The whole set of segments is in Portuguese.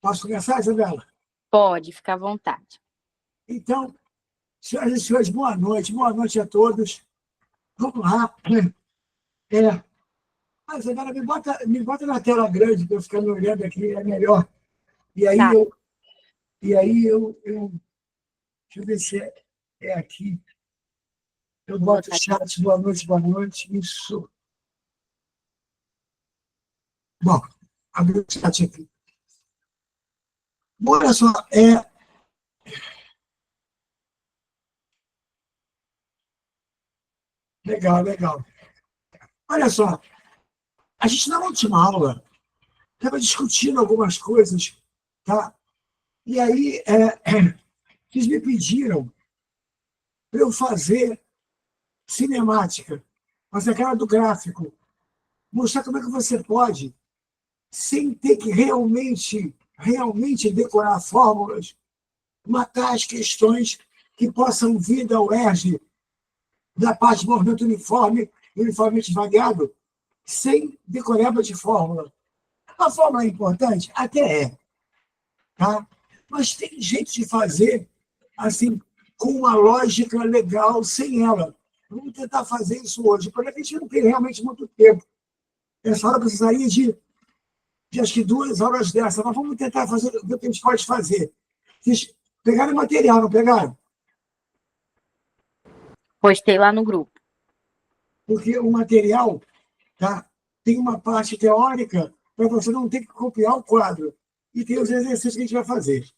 Posso começar, Isabela? Pode, ficar à vontade. Então, senhoras e senhores, boa noite a todos. Vamos lá. É, Isabela, me bota na tela grande para eu ficar me olhando aqui, é melhor. E aí Tá. eu, e aí deixa eu ver se é aqui. Eu Vou boto o botar aqui. chat, boa noite, isso. Bom, abri o chat aqui. Bom, olha só, legal, legal. Olha só, a gente na última aula estava discutindo algumas coisas, tá? E aí, eles me pediram para eu fazer cinemática, fazer aquela do gráfico, mostrar como é que você pode, sem ter que realmente decorar fórmulas, matar as questões que possam vir da UERJ, da parte de movimento uniformemente variado, sem decoreba de fórmula. A fórmula é importante? Até é, tá? Mas tem jeito de fazer assim, com uma lógica legal, sem ela. Vamos tentar fazer isso hoje. Porque a gente não tem realmente muito tempo. Essa hora precisaria de acho que 2 horas dessa, mas vamos tentar fazer o que a gente pode fazer. Vocês pegaram material, não pegaram? Postei lá no grupo. Porque o material, tá, tem uma parte teórica para você não ter que copiar o quadro. E tem os exercícios que a gente vai fazer.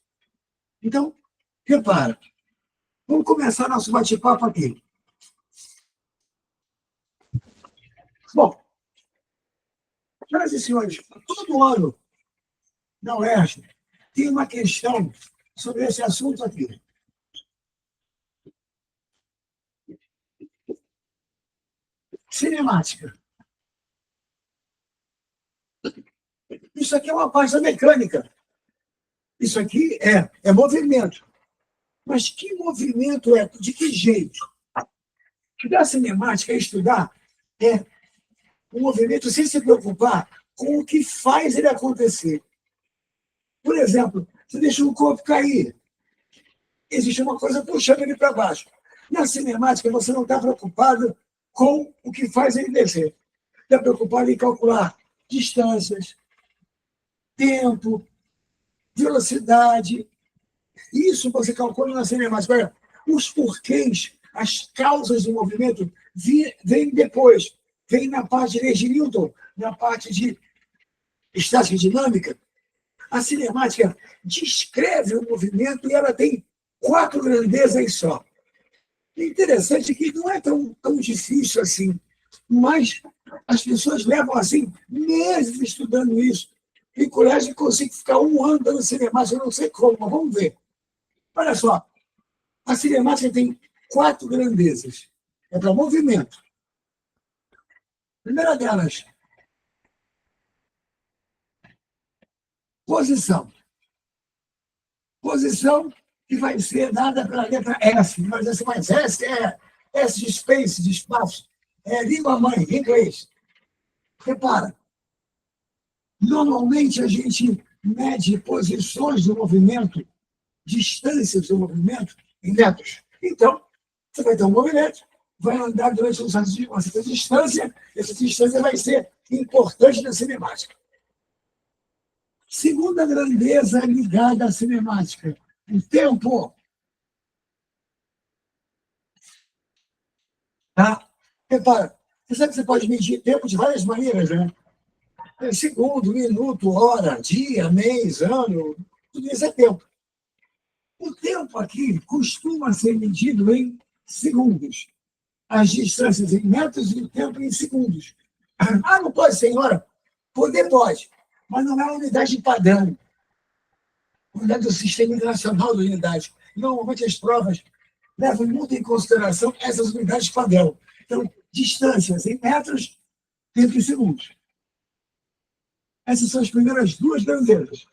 Então, repara. Vamos começar nosso bate-papo aqui. Bom, senhoras e senhores, todo ano na UERJ tem uma questão sobre esse assunto aqui. Cinemática. Isso aqui é uma parte da mecânica. Isso aqui é movimento. Mas que movimento é? De que jeito? Estudar cinemática é estudar o movimento sem se preocupar com o que faz ele acontecer. Por exemplo, você deixa o corpo cair. Existe uma coisa puxando ele para baixo. Na cinemática, você não está preocupado com o que faz ele descer. Está preocupado em calcular distâncias, tempo, velocidade. Isso você calcula na cinemática. Olha, os porquês, as causas do movimento vêm depois. Vem na parte de energia Newton, na parte de estática dinâmica. A cinemática descreve o movimento e ela tem 4 grandezas só. É interessante que não é tão difícil assim, mas as pessoas levam assim meses estudando isso. Tem colégio que consegue ficar 1 ano dando cinemática, eu não sei como, mas vamos ver. Olha só, a cinemática tem 4 grandezas. É para movimento. Primeira delas, posição. Posição que vai ser dada pela letra S. Mas essa mais S é S de space, de espaço. É língua mãe, inglês. Repara, normalmente a gente mede posições do movimento, distâncias do movimento, em metros. Então, você vai ter um movimento, vai andar durante uma certa distância, essa distância vai ser importante na cinemática. Segunda grandeza ligada à cinemática, o tempo. Tá? Repara, você sabe que você pode medir tempo de várias maneiras, né? Segundo, minuto, hora, dia, mês, ano, tudo isso é tempo. O tempo aqui costuma ser medido em segundos. As distâncias em metros e o tempo em segundos. Ah, não pode ser em hora? Poder pode, mas não é uma unidade padrão. Unidade do Sistema Internacional de Unidades. Normalmente as provas levam muito em consideração essas unidades padrão. Então, distâncias em metros, tempo em segundos. Essas são as primeiras 2 grandezas.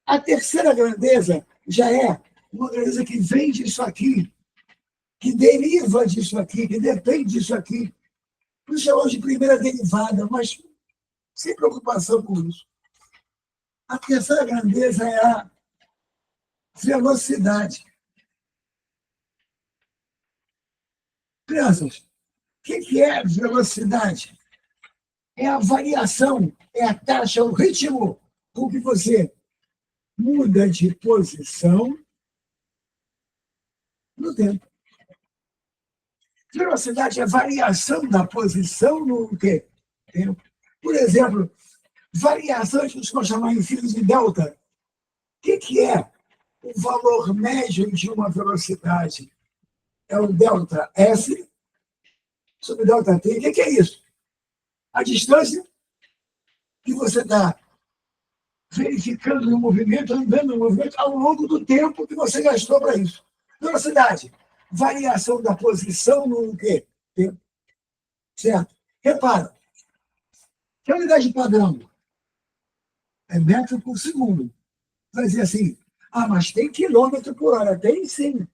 A terceira grandeza já é uma grandeza que vem disso aqui, que deriva disso aqui, que depende disso aqui. Por isso chamamos de primeira derivada, mas sem preocupação com isso. A terceira grandeza é a velocidade. Crianças, o que é velocidade? É a variação, é a taxa, o ritmo com que você muda de posição no tempo. Velocidade é a variação da posição no quê? Tempo. Por exemplo, variações que a gente pode chamar em física de delta. O que é o valor médio de uma velocidade? É o delta S sobre delta T. O que é isso? A distância que você está verificando no movimento, andando no movimento, ao longo do tempo que você gastou para isso. Velocidade, variação da posição no quê? Tempo. Certo? Repara, que a unidade padrão é metro por segundo. Vai dizer assim, mas tem quilômetro por hora. Tem sim.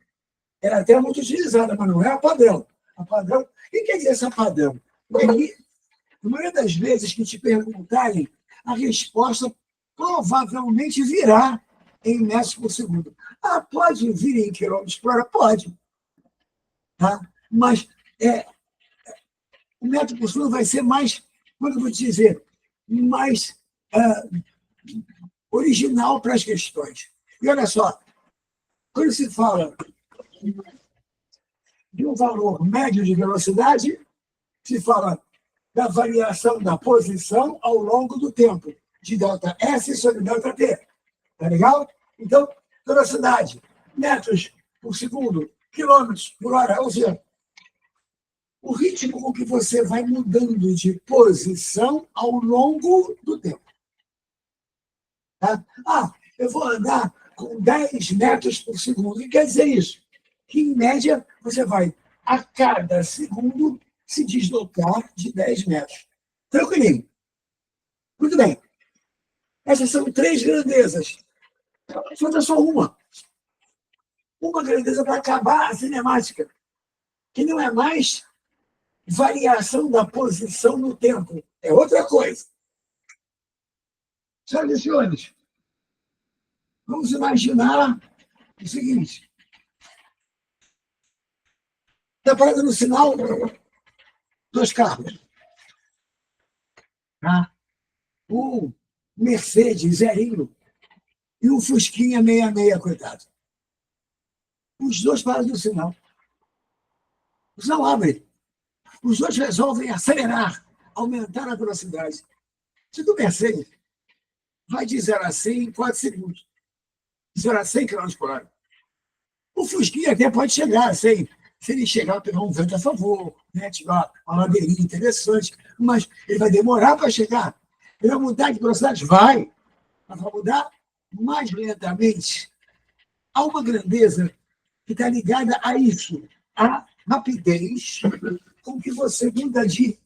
É até muito utilizada, mas não é a padrão. A padrão, o que quer dizer essa padrão? Na maioria das vezes que te perguntarem, a resposta provavelmente virá em metros por segundo. Pode vir em quilômetros por hora? Pode. Tá? Mas o metro por segundo vai ser mais, como eu vou te dizer, mais original para as questões. E olha só, quando se fala de um valor médio de velocidade, se fala da variação da posição ao longo do tempo, de delta S sobre delta T. Tá legal? Então, velocidade, metros por segundo, quilômetros por hora, ou seja, o ritmo com que você vai mudando de posição ao longo do tempo. Tá? Eu vou andar com 10 metros por segundo. O que quer dizer isso? Que, em média, você vai, a cada segundo, se deslocar de 10 metros. Tranquilinho. Muito bem. Essas são 3 grandezas. Falta só uma. Uma grandeza para acabar a cinemática, que não é mais variação da posição no tempo. É outra coisa. Senhoras e senhores, vamos imaginar o seguinte. Está parado no sinal, 2 carros. Tá? Um Mercedes zerinho e um Fusquinha 66, coitado. Os 2 param no sinal. O sinal abre. Os 2 resolvem acelerar, aumentar a velocidade. Se do Mercedes vai de 0 a 100 em 4 segundos. 0 a 100 km por hora. O Fusquinha até pode chegar a 100, se ele chegar a pegar um vento a favor, né? Tiver uma ladeirinha interessante, mas ele vai demorar para chegar. Ele vai mudar de velocidade? Vai. Mas vai mudar mais lentamente. Há uma grandeza que está ligada a isso, a rapidez com que você muda de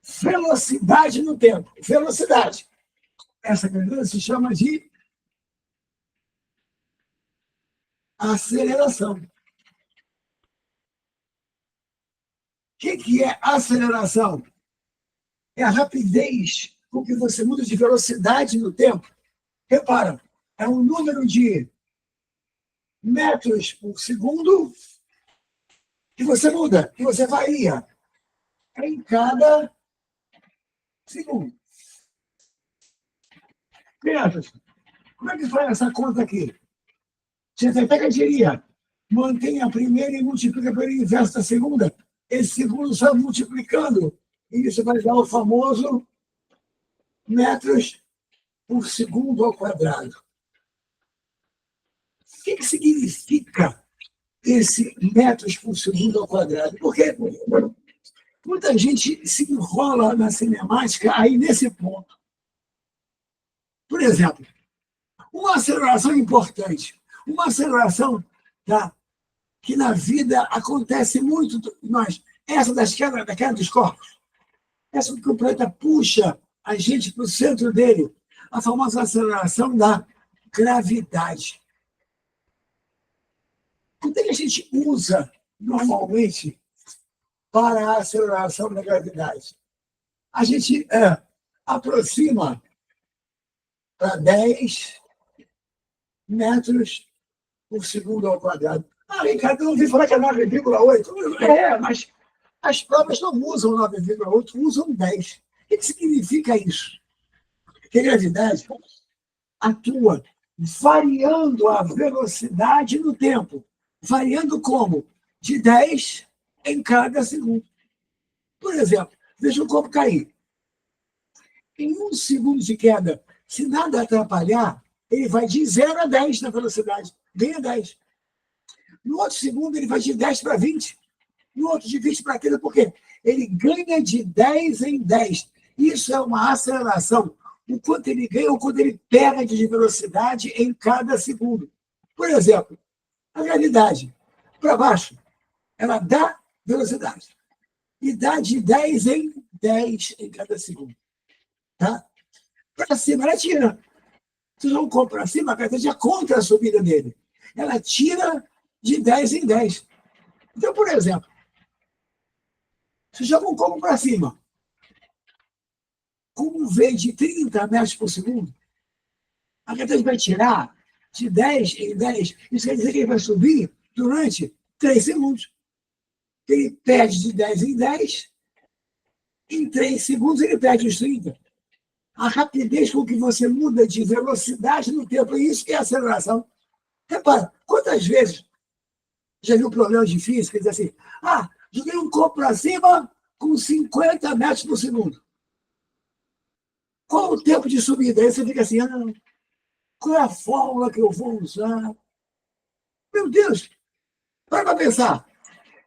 velocidade no tempo. Velocidade. Essa grandeza se chama de aceleração. O que é aceleração? É a rapidez com que você muda de velocidade no tempo. Repara, é um número de metros por segundo que você muda, que você varia em cada segundo. Crianças, como é que faz essa conta aqui? Você pega a tirinha, mantém a primeira e multiplica pelo inverso da segunda. Esse segundo só multiplicando. E isso vai dar o famoso metros por segundo ao quadrado. O que significa esse metros por segundo ao quadrado? Porque muita gente se enrola na cinemática aí nesse ponto. Por exemplo, uma aceleração importante, uma aceleração que na vida acontece muito, mas essa da queda dos corpos, essa que o planeta puxa a gente para o centro dele, a famosa aceleração da gravidade. O que a gente usa normalmente para a aceleração da gravidade? A gente aproxima para 10 metros por segundo ao quadrado. Ah, Ricardo, eu ouvi falar que é 9,8. Mas as provas não usam 9,8, usam 10. O que significa isso? Que a gravidade atua variando a velocidade no tempo. Variando como? De 10 em cada segundo. Por exemplo, deixa o corpo cair. Em 1 segundo de queda, se nada atrapalhar, ele vai de 0 a 10 na velocidade. Ganha 10. No outro segundo, ele vai de 10 para 20. No outro, de 20 para 30. Por quê? Ele ganha de 10 em 10. Isso é uma aceleração. O quanto ele ganha, o quanto ele perde de velocidade em cada segundo. Por exemplo, a gravidade, para baixo, ela dá velocidade. E dá de 10 em 10 em cada segundo. Tá? Para cima, ela tira. Se não compra para cima, a gravidade é contra a subida dele. Ela tira de 10 em 10. Então, por exemplo, se joga um copo para cima, com um V de 30 metros por segundo, a gravidade vai tirar de 10 em 10. Isso quer dizer que ele vai subir durante 3 segundos. Ele perde de 10 em 10, em 3 segundos ele perde os 30. A rapidez com que você muda de velocidade no tempo, isso que é aceleração. Repara, quantas vezes já viu problemas de física, diz assim, joguei um copo para cima com 50 metros por segundo. Qual o tempo de subida? Aí você fica assim, qual é a fórmula que eu vou usar? Meu Deus, para pensar.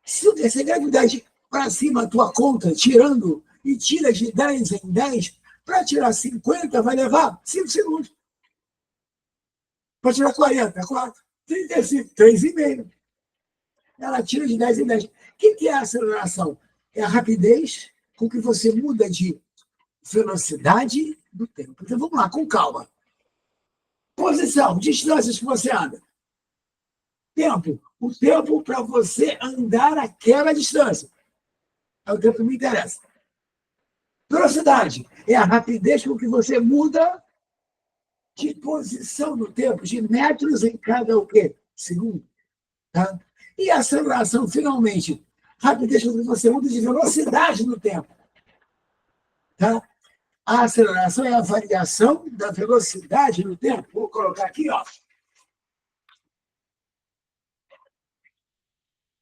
Se a gravidade para cima, a tua conta, tirando, e tira de 10 em 10, para tirar 50 vai levar 5 segundos. Para tirar 40, 4, 35, 3,5. Ela tira de 10 em 10. O que é a aceleração? É a rapidez com que você muda de velocidade do tempo. Então vamos lá, com calma. Posição, distâncias que você anda. Tempo. O tempo para você andar aquela distância. É o tempo que me interessa. Velocidade é a rapidez com que você muda de posição no tempo, de metros em cada o quê? Segundo. Tá? E a aceleração, finalmente, rapidez com que você muda de velocidade no tempo. Tá? A aceleração é a variação da velocidade no tempo. Vou colocar aqui, ó.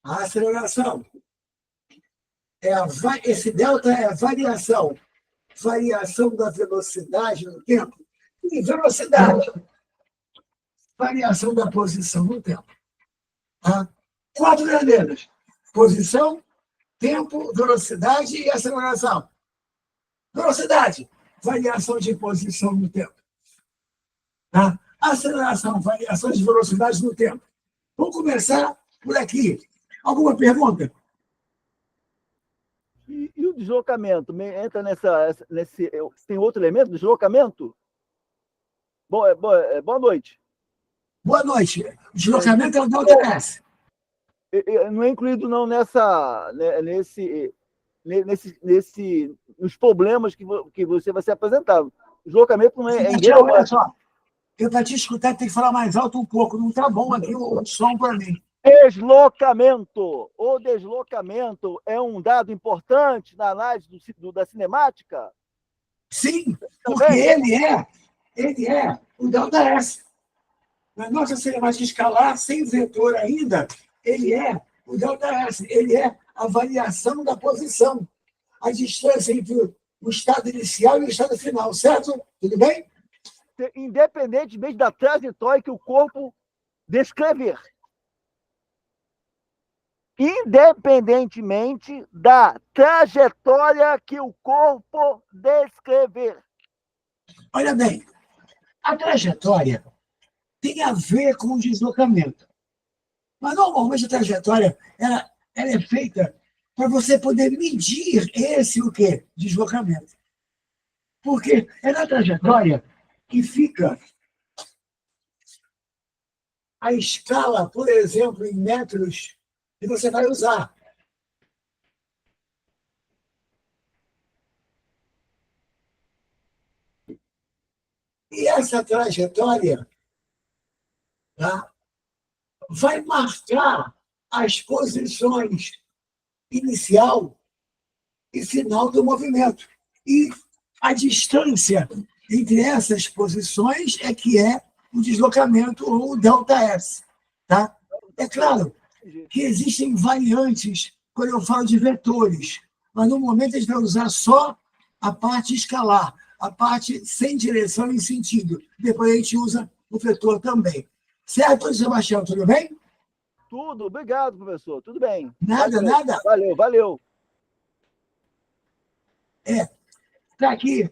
A aceleração esse delta é a variação da velocidade no tempo e velocidade, variação da posição no tempo. Tá? 4 grandezas: posição, tempo, velocidade e aceleração. Velocidade, variação de posição no tempo. Tá? Aceleração, variação de velocidade no tempo. Vamos começar por aqui. Alguma pergunta? E o deslocamento? Entra nesse. Tem outro elemento? Deslocamento? Boa noite. Boa noite. O deslocamento é o delta S. Não é incluído, não, nos problemas que você vai ser apresentado. O deslocamento não é Olha só, eu para te escutar tem que falar mais alto um pouco. Não está bom aqui o som para mim. Deslocamento. O deslocamento é um dado importante na análise da cinemática? Sim, porque ele é o delta S. Na nossa cinemática escalar, sem vetor ainda, ele é o delta S. Ele é a variação da posição, a distância entre o estado inicial e o estado final, certo? Tudo bem? Independentemente da trajetória que o corpo descrever. Independentemente da trajetória que o corpo descrever. Olha bem, a trajetória tem a ver com o deslocamento. Mas, normalmente, a trajetória ela é feita para você poder medir o quê? Deslocamento. Porque é na trajetória que fica a escala, por exemplo, em metros, que você vai usar. E essa trajetória, tá, vai marcar as posições inicial e final do movimento. E a distância entre essas posições é que é o deslocamento ou o ΔS. Tá? É claro que existem variantes quando eu falo de vetores, mas no momento a gente vai usar só a parte escalar, a parte sem direção e sentido. Depois a gente usa o vetor também. Certo, Sebastião? Tudo bem? Tudo, obrigado, professor. Tudo bem. Nada, Valeu. nada. Valeu. Está aqui.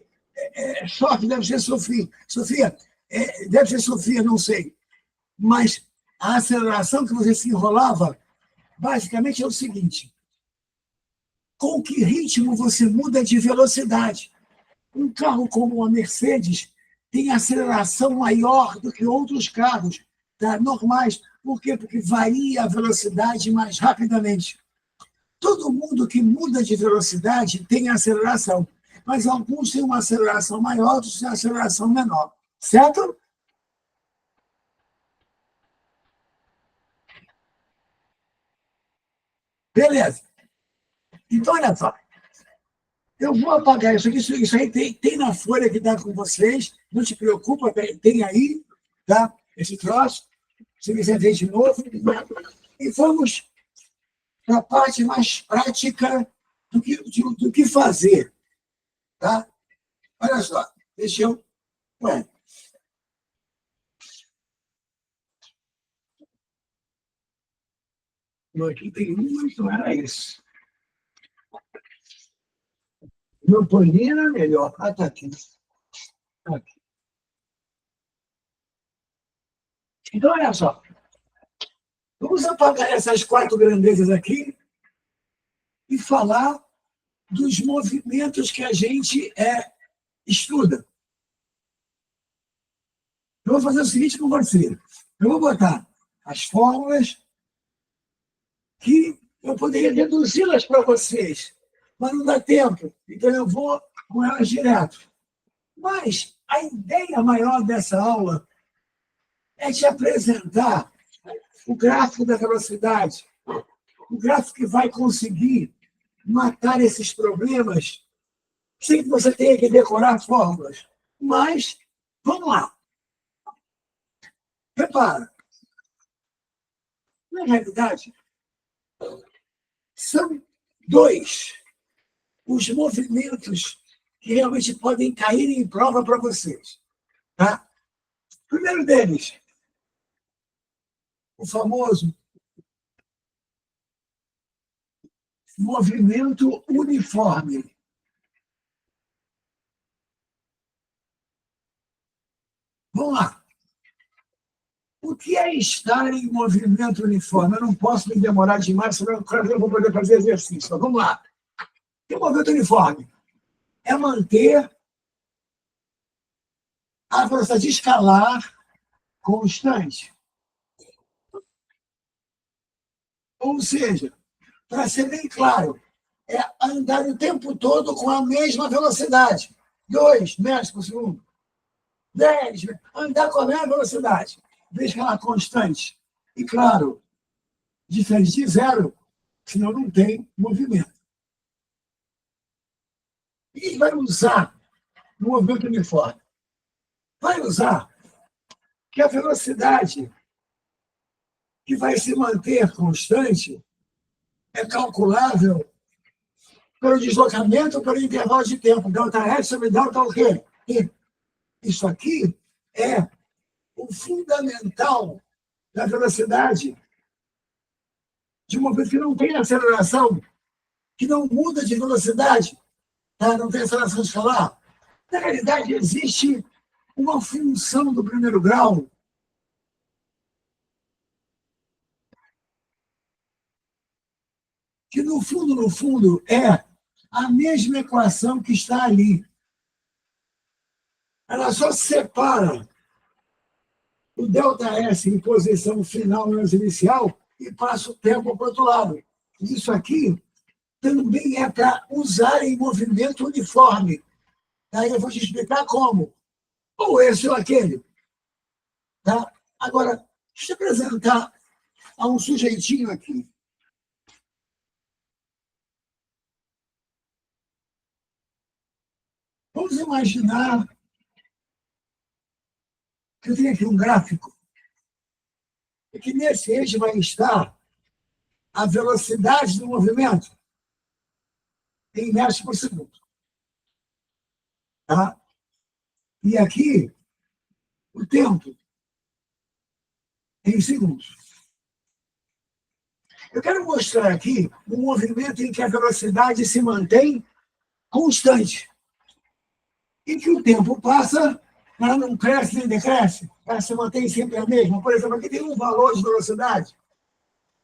Só que deve ser Sofia. Sofia, deve ser Sofia, não sei. Mas a aceleração que você se enrolava, basicamente é o seguinte: com que ritmo você muda de velocidade? Um carro como a Mercedes tem aceleração maior do que outros carros, tá? Normais. Por quê? Porque varia a velocidade mais rapidamente. Todo mundo que muda de velocidade tem aceleração, mas alguns têm uma aceleração maior, outros têm uma aceleração menor. Certo? Beleza. Então, olha só. Eu vou apagar isso aqui. Isso aí tem na folha que dá com vocês. Não te preocupa, tem aí, tá? Esse troço. Se você ver de novo. E vamos para a parte mais prática do que fazer. Tá? Olha só. Deixa eu. Ué. Aqui tem muito, era isso. Meu paninho era melhor. Ah, tá aqui. Tá aqui. Então, olha só. Vamos apagar essas 4 grandezas aqui e falar dos movimentos que a gente estuda. Eu vou fazer o seguinte com você. Eu vou botar as fórmulas que eu poderia deduzi-las para vocês, mas não dá tempo. Então, eu vou com elas direto. Mas a ideia maior dessa aula é te apresentar o gráfico da velocidade, o gráfico que vai conseguir matar esses problemas sem que você tenha que decorar fórmulas. Mas, vamos lá. Repara. Na realidade, são 2 os movimentos que realmente podem cair em prova para vocês. Tá? O primeiro deles, o famoso movimento uniforme. Vamos lá. O que é estar em movimento uniforme? Eu não posso me demorar demais, senão eu não vou poder fazer exercício. Mas vamos lá. O que é movimento uniforme? É manter a velocidade escalar constante. Ou seja, para ser bem claro, é andar o tempo todo com a mesma velocidade. 2 metros por segundo. 10 metros. Andar com a mesma velocidade. Desde que ela constante. E, claro, diferente de 0, senão não tem movimento. E vai usar no movimento uniforme? Vai usar que a velocidade que vai se manter constante é calculável pelo deslocamento, pelo intervalo de tempo. ΔS sobre delta o quê? E isso aqui é o fundamental da velocidade de um movimento que não tem aceleração, que não muda de velocidade, tá? Não tem aceleração escalar. Na realidade, existe uma função do primeiro grau que, no fundo, é a mesma equação que está ali. Ela só separa o ΔS em posição final menos inicial e passa o tempo para o outro lado. Isso aqui também é para usar em movimento uniforme. Aí eu vou te explicar como. ou esse ou aquele. Tá? Agora, deixa eu apresentar a um sujeitinho aqui. Vamos imaginar que eu tenho aqui um gráfico e que nesse eixo vai estar a velocidade do movimento em metros por segundo. Tá? E aqui, o tempo em segundos. Eu quero mostrar aqui um movimento em que a velocidade se mantém constante e que o tempo passa, ela não cresce nem decresce, ela se mantém sempre a mesma. Por exemplo, aqui tem um valor de velocidade.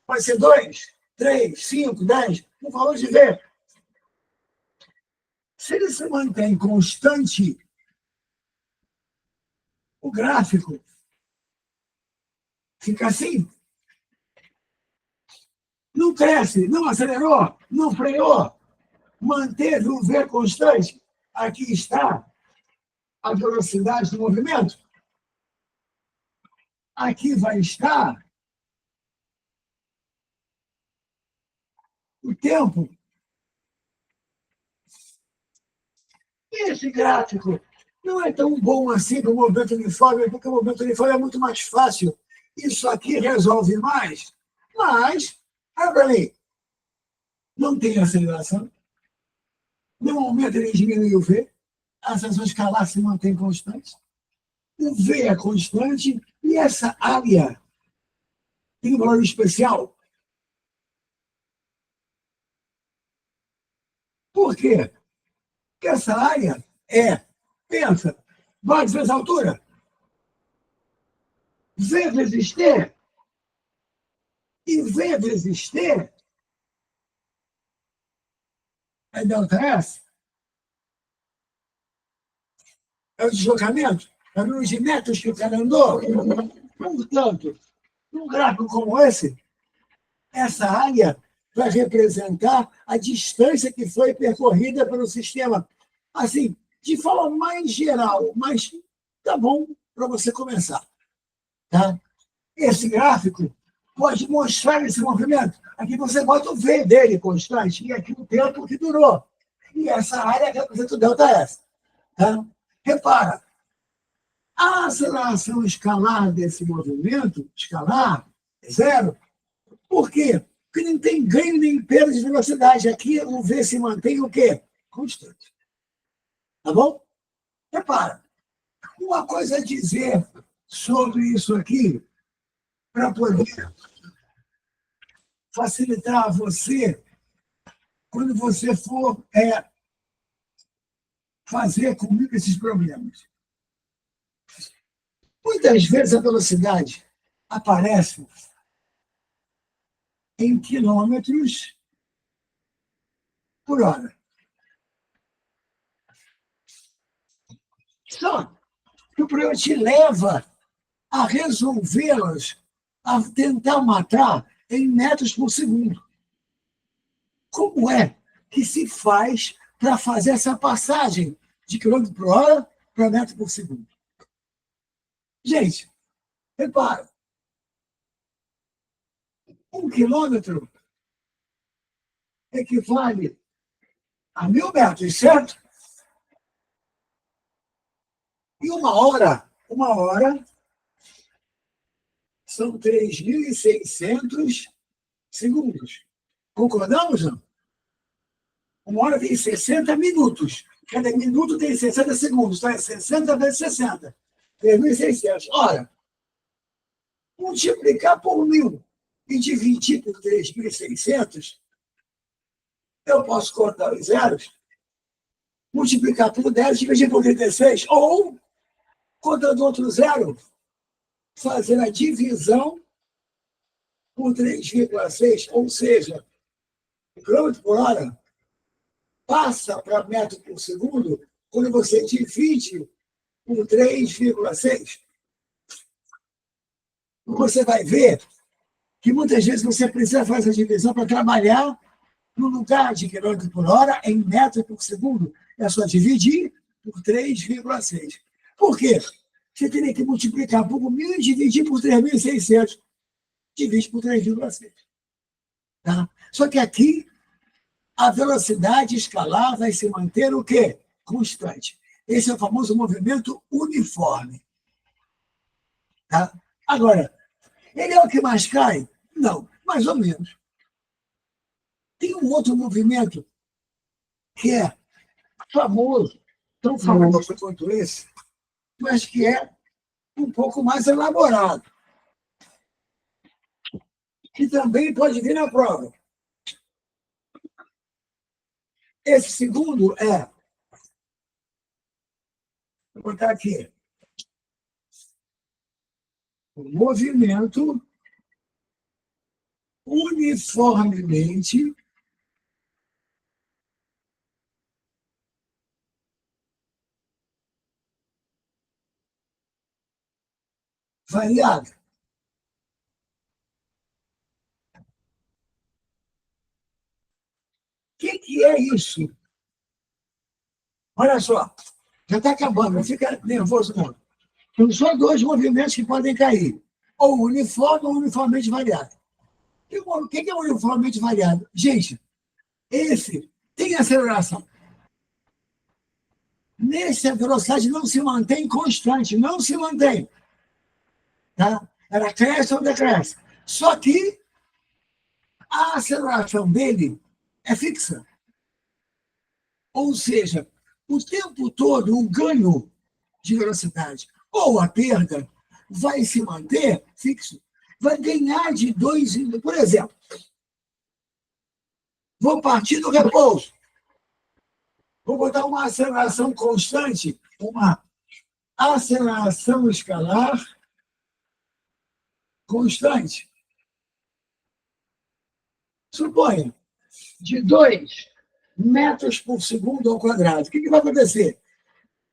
Pode ser 2, 3, 5, 10, um valor de V. Se ele se mantém constante, o gráfico fica assim. Não cresce, não acelerou, não freou, manteve o V constante. Aqui está a velocidade do movimento. Aqui vai estar o tempo. Esse gráfico não é tão bom assim para o movimento uniforme, porque o movimento uniforme é muito mais fácil. Isso aqui resolve mais. Mas, olha para mim, não tem aceleração, não aumenta nem diminui o V, a aceleração escalar se mantém constante, o V é constante e essa área tem um valor especial. Por quê? Porque essa área pensa, vai vezes a altura, V vezes T, e V vezes T é ΔS. É o deslocamento, é o número de metros que o cara andou. Portanto, num gráfico como esse, essa área vai representar a distância que foi percorrida pelo sistema. Assim, de forma mais geral, mas tá bom para você começar. Tá? Esse gráfico pode mostrar esse movimento. Aqui você bota o V dele constante, e aqui o tempo que durou. E essa área representa o ΔS. Tá? Repara, a aceleração escalar desse movimento, escalar, é zero. Por quê? Porque não tem ganho nem perda de velocidade. Aqui o V se mantém o quê? Constante. Tá bom? Repara, uma coisa a dizer sobre isso aqui, para poder facilitar a você, quando você for fazer comigo esses problemas. Muitas vezes a velocidade aparece em quilômetros por hora. Só que o problema te leva a resolvê-las, a tentar matar em metros por segundo. Como é que se faz para fazer essa passagem de quilômetro por hora para metro por segundo? Gente, repara, 1 quilômetro equivale a 1.000 metros, certo? E uma hora são 3.600 segundos. Concordamos, não? Uma hora tem 60 minutos. Cada minuto tem 60 segundos. Então é 60 vezes 60. 3.600. Ora, multiplicar por 1.000 e dividir por 3.600, eu posso cortar os zeros, multiplicar por 10 e dividir por 36. Ou, contando outro zero, fazer a divisão por 3,6, ou seja, o quilômetro por hora passa para metro por segundo quando você divide por 3,6. Você vai ver que muitas vezes você precisa fazer a divisão para trabalhar no lugar de quilômetro por hora em metro por segundo. É só dividir por 3,6. Por quê? Você teria que multiplicar por 1.000 e dividir por 3.600. Divide por 3,6. Tá? Só que aqui, a velocidade escalar vai se manter o quê? Constante. Esse é o famoso movimento uniforme. Tá? Agora, ele é o que mais cai? Não, mais ou menos. Tem um outro movimento que é famoso, tão famoso quanto esse, mas que é um pouco mais elaborado, que também pode vir na prova. Esse segundo vou botar aqui, o movimento uniformemente variável. O que é isso? Olha só, já está acabando, não fica nervoso, não. São só dois movimentos que podem cair, ou uniforme ou uniformemente variável. O que é uniformemente variável? Gente, esse tem aceleração. Nesse, a velocidade não se mantém constante, não se mantém. Tá? Ela cresce ou decresce. Só que a aceleração dele é fixa. Ou seja, o tempo todo o ganho de velocidade ou a perda vai se manter fixo. Vai ganhar de 2 em... Por exemplo, vou partir do repouso. Vou botar uma aceleração constante, uma aceleração escalar constante. Suponha, de 2 metros por segundo ao quadrado. O que vai acontecer?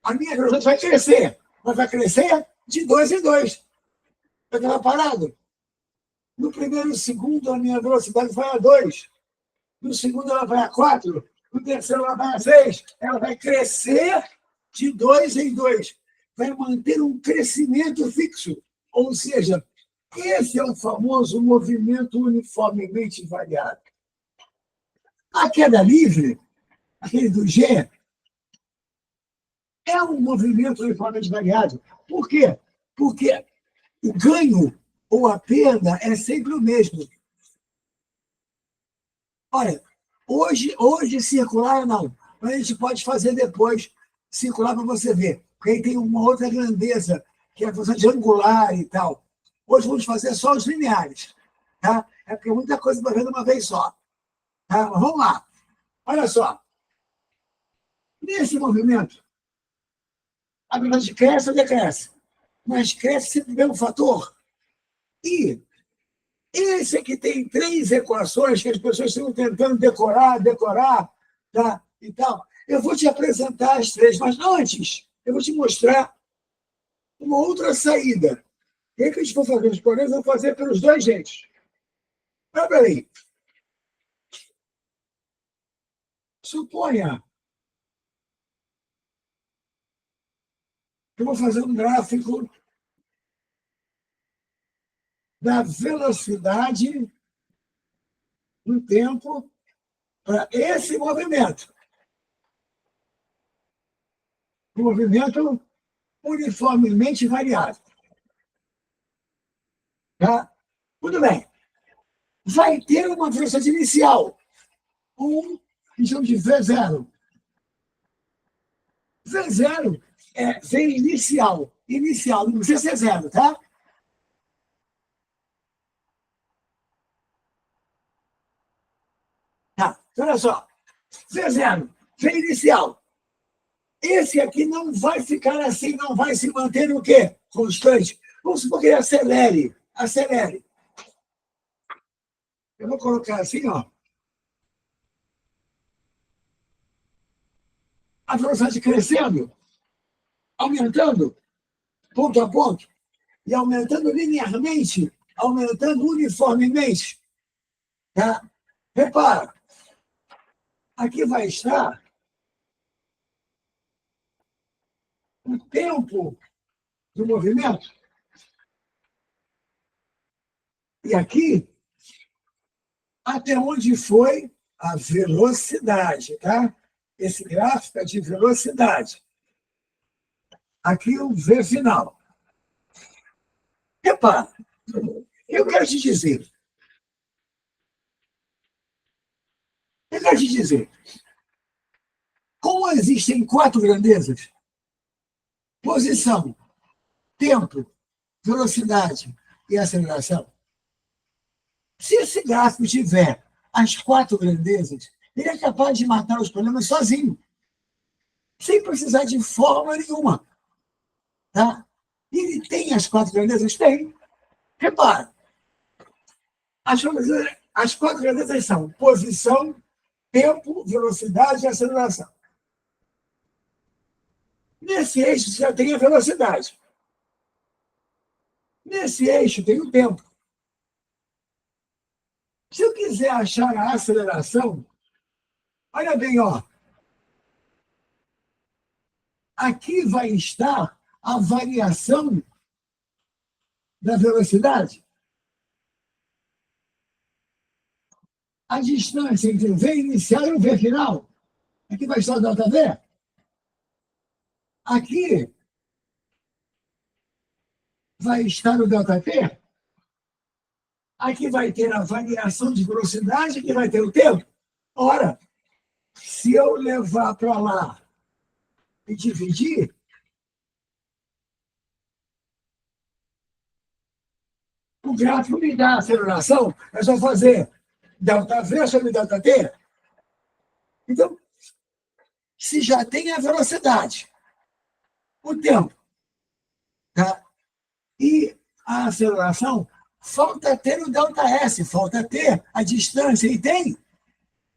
A minha velocidade vai crescer, mas vai crescer de 2 em 2. Vai estar parado. No primeiro segundo, a minha velocidade vai a 2. No segundo, ela vai a 4. No terceiro, ela vai a 6. Ela vai crescer de 2 em 2. Vai manter um crescimento fixo. Ou seja, esse é o famoso movimento uniformemente variável. A queda livre, aquele do G, é um movimento uniformemente variável. Por quê? Porque o ganho ou a perda é sempre o mesmo. Olha, hoje circular não, mas a gente pode fazer depois circular para você ver, porque aí tem uma outra grandeza, que é a velocidade angular e tal. Hoje vamos fazer só os lineares, tá? É porque muita coisa vai ver de uma vez só. Tá? Mas vamos lá. Olha só. Nesse movimento, a velocidade cresce ou decresce? Mas cresce sempre o mesmo fator. E esse aqui tem 3 equações que as pessoas estão tentando decorar, tá? E tal. Eu vou te apresentar as 3, mas antes eu vou te mostrar uma outra saída. O que a gente for fazer? Os problemas vão fazer pelos 2 jeitos. Mas, peraí. Suponha que eu vou fazer um gráfico da velocidade do tempo para esse movimento. Um movimento uniformemente variável. Tá? Tudo bem. Vai ter uma velocidade inicial. Que chama de V0. V0 é V inicial. Inicial, não precisa ser zero, tá? Tá, então, olha só. V0, V inicial. Esse aqui não vai ficar assim, não vai se manter o quê? Constante. Vamos supor que ele acelere. Acelere. Eu vou colocar assim, ó. A velocidade crescendo, aumentando, ponto a ponto, e aumentando linearmente, aumentando uniformemente. Tá? Repara, aqui vai estar o tempo do movimento. E aqui, até onde foi a velocidade, tá? Esse gráfico é de velocidade. Aqui o V final. Repara, eu quero te dizer, como existem 4 grandezas, posição, tempo, velocidade e aceleração, se esse gráfico tiver as 4 grandezas, ele é capaz de matar os problemas sozinho, sem precisar de fórmula nenhuma. Tá? E ele tem as 4 grandezas? Tem. Repara, as 4 grandezas são posição, tempo, velocidade e aceleração. Nesse eixo você já tem a velocidade. Nesse eixo tem o tempo. Se eu quiser achar a aceleração, olha bem, ó. Aqui vai estar a variação da velocidade. A distância entre o V inicial e o V final. Aqui vai estar o ΔV. Aqui vai estar o ΔT. Aqui vai ter a variação de velocidade, aqui vai ter o tempo. Ora, se eu levar para lá e dividir, o gráfico me dá a aceleração, é só fazer ΔV sobre ΔT. Então, se já tem a velocidade, o tempo, tá? E a aceleração, falta ter o ΔS, falta ter a distância, e tem.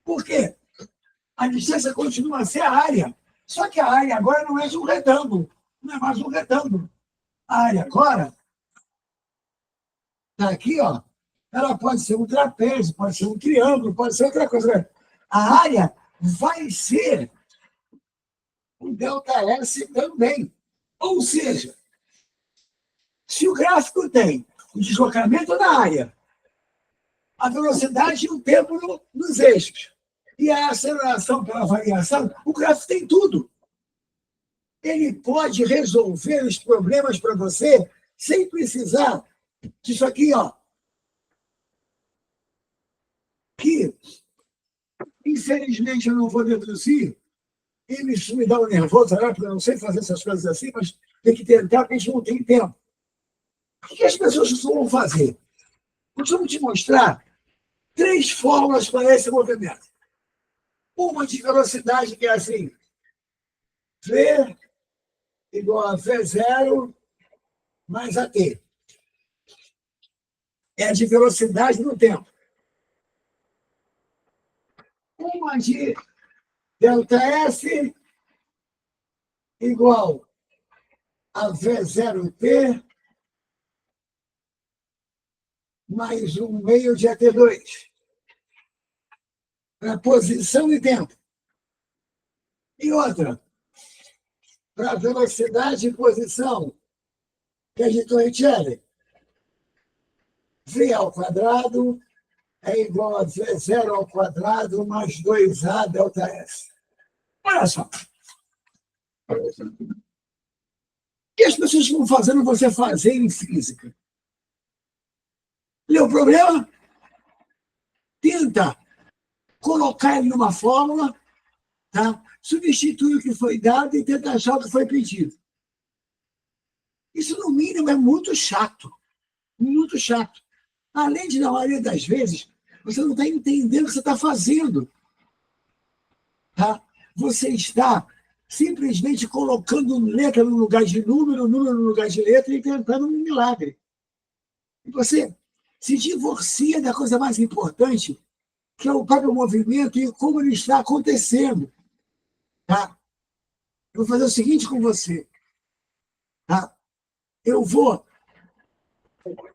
Por quê? A distância continua a ser a área, só que a área agora não é de um retângulo, não é mais um retângulo. A área agora está aqui, ó, ela pode ser um trapézio, pode ser um triângulo, pode ser outra coisa. A área vai ser o ΔS também. Ou seja, se o gráfico tem o deslocamento da área, a velocidade e o tempo nos eixos, e a aceleração pela variação, o gráfico tem tudo. Ele pode resolver os problemas para você sem precisar disso aqui, ó. Que, infelizmente, eu não vou deduzir, e isso me dá um nervoso, né? Porque eu não sei fazer essas coisas assim, mas tem que tentar, porque a gente não tem tempo. O que as pessoas costumam fazer? Eu costumo te mostrar 3 fórmulas para esse movimento. Uma de velocidade, que é assim, V igual a V0 mais AT. É a de velocidade no tempo. Uma de ΔS igual a V0T mais 1 meio de AT2. Para posição e tempo. E outra, para velocidade e posição, que é de Torricelli. V ao quadrado é igual a V0 ao quadrado mais 2A ΔS. Olha só. O que as pessoas vão fazendo você fazer em física? Lê o problema? Tenta colocar ele numa fórmula, tá? Substitui o que foi dado e tenta achar o que foi pedido. Isso, no mínimo, é muito chato. Muito chato. Além de, na maioria das vezes, você não está entendendo o que você está fazendo. Tá? Você está simplesmente colocando letra no lugar de número, número no lugar de letra e tentando um milagre. E você se divorcia da coisa mais importante, que é o próprio movimento e como ele está acontecendo. Tá? Eu vou fazer o seguinte com você. Tá? Eu vou,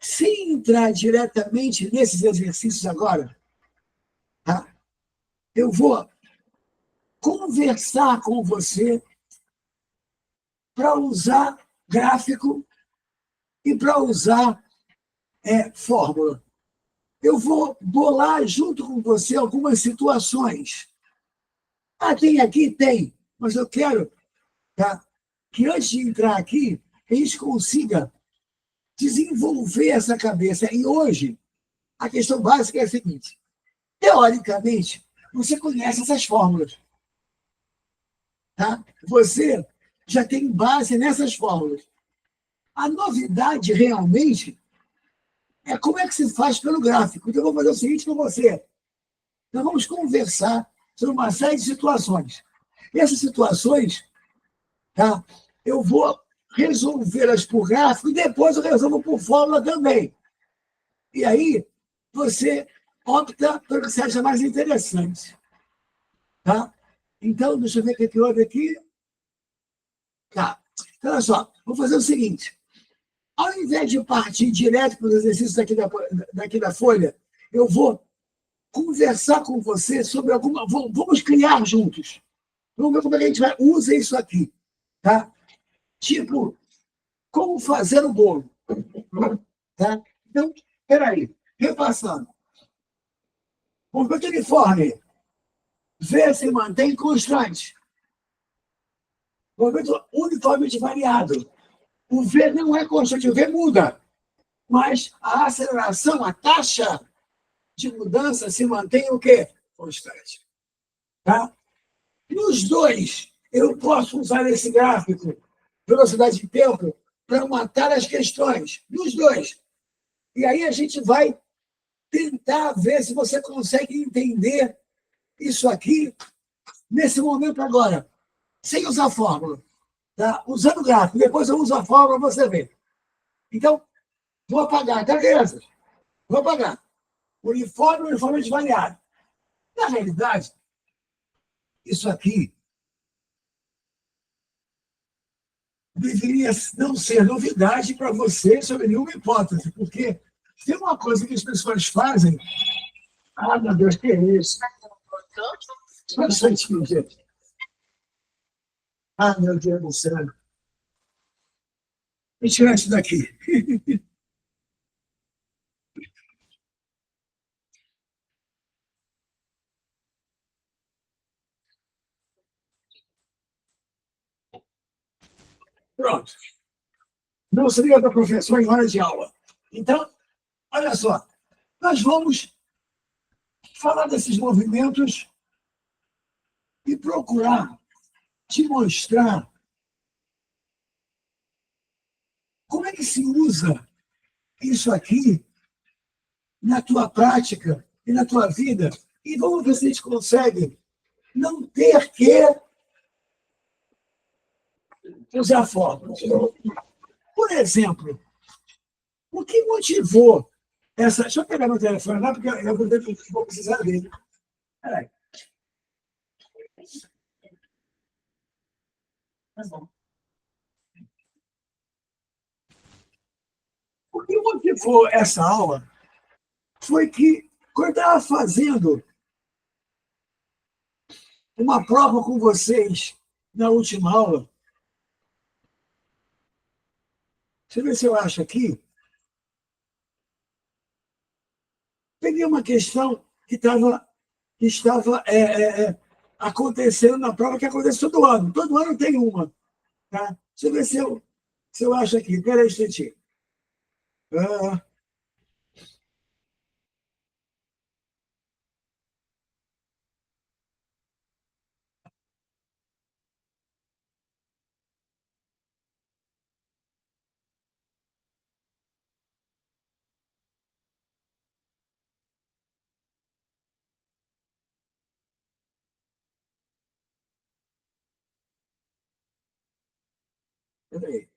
sem entrar diretamente nesses exercícios agora, tá? Eu vou conversar com você para usar gráfico e para usar fórmula. Eu vou bolar junto com você algumas situações. Ah, tem aqui? Tem. Mas eu quero, tá, que antes de entrar aqui, a gente consiga desenvolver essa cabeça. E hoje, a questão básica é a seguinte: teoricamente, você conhece essas fórmulas. Tá? Você já tem base nessas fórmulas. A novidade realmente é como é que se faz pelo gráfico. Então, eu vou fazer o seguinte com você. Nós vamos conversar sobre uma série de situações. E essas situações, tá? Eu vou resolvê-las por gráfico e depois eu resolvo por fórmula também. E aí, você opta pelo que você acha mais interessante. Tá? Então, deixa eu ver o que houve aqui. Tá. Então, olha só, vou fazer o seguinte. Ao invés de partir direto para os exercícios daqui da folha, eu vou conversar com você sobre alguma. Vamos criar juntos. Vamos ver como é que a gente vai usar isso aqui. Tá? Tipo, como fazer o bolo. Tá? Então, peraí, repassando. Movimento uniforme. V se mantém constante. Movimento uniformemente variado. O V não é constante, o V muda. Mas a aceleração, a taxa de mudança se mantém o quê? Constante. Tá? Nos dois, eu posso usar esse gráfico, velocidade de tempo, para matar as questões. Nos dois. E aí a gente vai tentar ver se você consegue entender isso aqui nesse momento agora, sem usar fórmula. Tá? Usando o gráfico. Depois eu uso a fórmula para você ver. Então, vou apagar, tá, crianças? Vou apagar. Uniforme variado. Na realidade, isso aqui deveria não ser novidade para você sobre nenhuma hipótese, porque tem uma coisa que as pessoas fazem. Ah, meu Deus, que é isso? Só um instantinho, gente. Ah, meu Deus do céu. Deixa eu tirar isso daqui. Pronto. Não se liga para o professor em hora de aula. Então, olha só. Nós vamos falar desses movimentos e procurar te mostrar como é que se usa isso aqui na tua prática e na tua vida. E vamos ver se a gente consegue não ter que usar fórmulas. Por exemplo, o que motivou essa. Deixa eu pegar meu telefone lá, porque eu vou precisar dele. Peraí. Tá bom. O que motivou essa aula foi que, quando eu estava fazendo uma prova com vocês na última aula, deixa eu ver se eu acho aqui, peguei uma questão que estava acontecendo na prova, que acontece todo ano. Todo ano tem uma. Tá? Deixa eu ver se eu acho aqui. Espera aí um instantinho. Ah, peraí.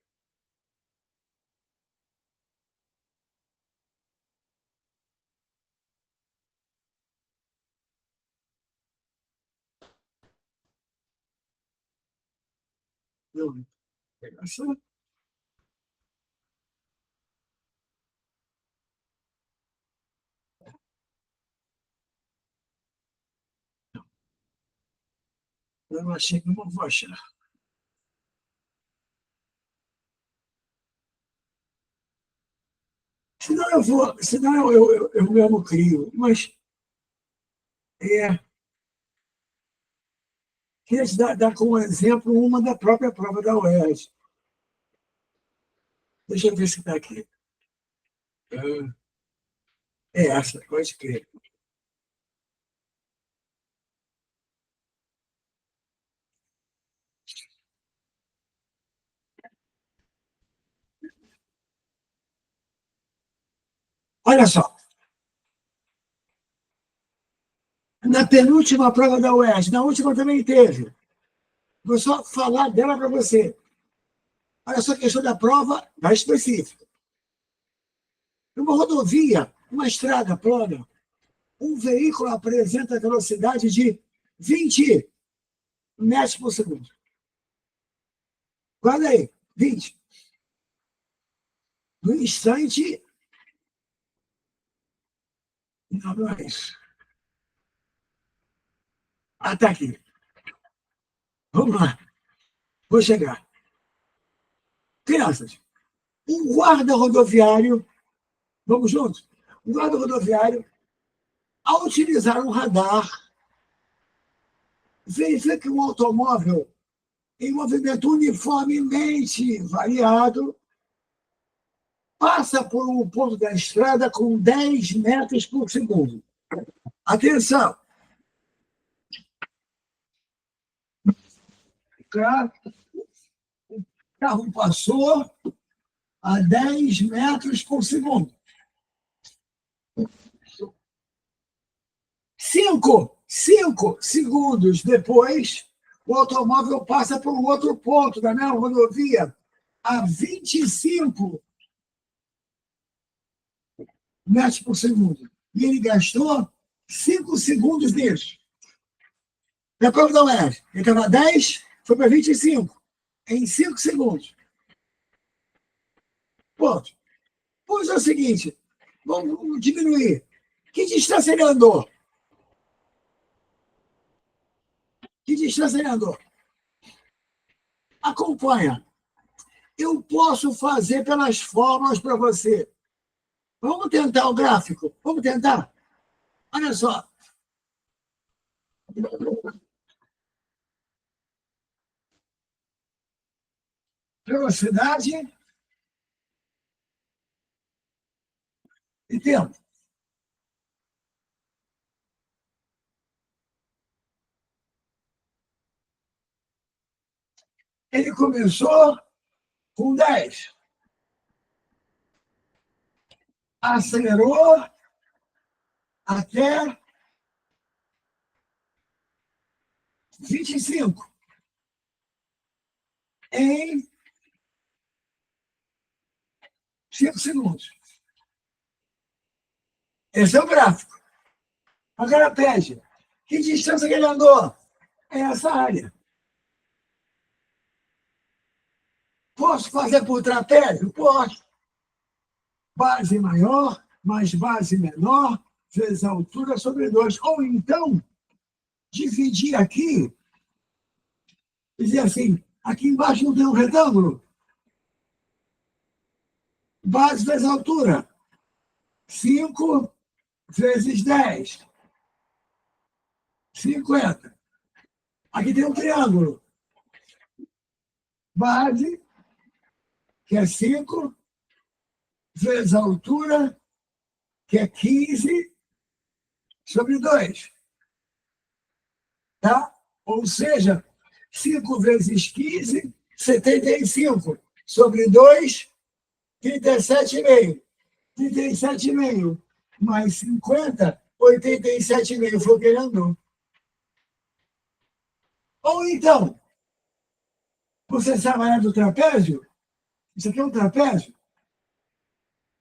Eu, eu achei que não vou achar. Senão eu mesmo crio. Mas queria te dar como exemplo uma da própria prova da UERJ. Deixa eu ver se está aqui. É essa, pode crer. Olha só, na penúltima prova da UERJ, na última também teve. Vou só falar dela para você. Olha só a questão da prova da específica. Numa rodovia, uma estrada plana, um veículo apresenta velocidade de 20 metros por segundo. Guarda aí, 20. No instante. Não é isso. Ah, tá aqui. Vamos lá. Vou chegar. Crianças, um guarda rodoviário, vamos juntos? Um guarda rodoviário, ao utilizar um radar, verifica que um automóvel em movimento uniformemente variado passa por um ponto da estrada com 10 metros por segundo. Atenção! O carro passou a 10 metros por segundo. 5 segundos depois, o automóvel passa por um outro ponto da mesma rodovia a 25 metros por segundo. E ele gastou 5 segundos nisso. Na prova da UERJ, ele estava 10, foi para 25, em 5 segundos. Ponto. Pois é o seguinte, vamos diminuir. Que distância ele andou? Que distância ele andou? Acompanha. Eu posso fazer pelas fórmulas para você. Vamos tentar o gráfico? Vamos tentar? Olha só. Velocidade e tempo. Ele começou com 10. Acelerou até 25 em 5 segundos. Esse é o gráfico. Agora pede. Que distância que ele andou? É essa área. Posso fazer por trapézio? Posso. Base maior mais base menor vezes a altura sobre 2. Ou então, dividir aqui, dizer assim, aqui embaixo não tem um retângulo? Base vezes altura. 5 vezes 10. 50. Aqui tem um triângulo. Base, que é 5, vezes a altura, que é 15, sobre 2. Tá? Ou seja, 5 vezes 15, 75. Sobre 2, 37,5. 37,5 mais 50, 87,5 foi o que ele andou. Ou então, você sabe a área do trapézio? Isso aqui é um trapézio?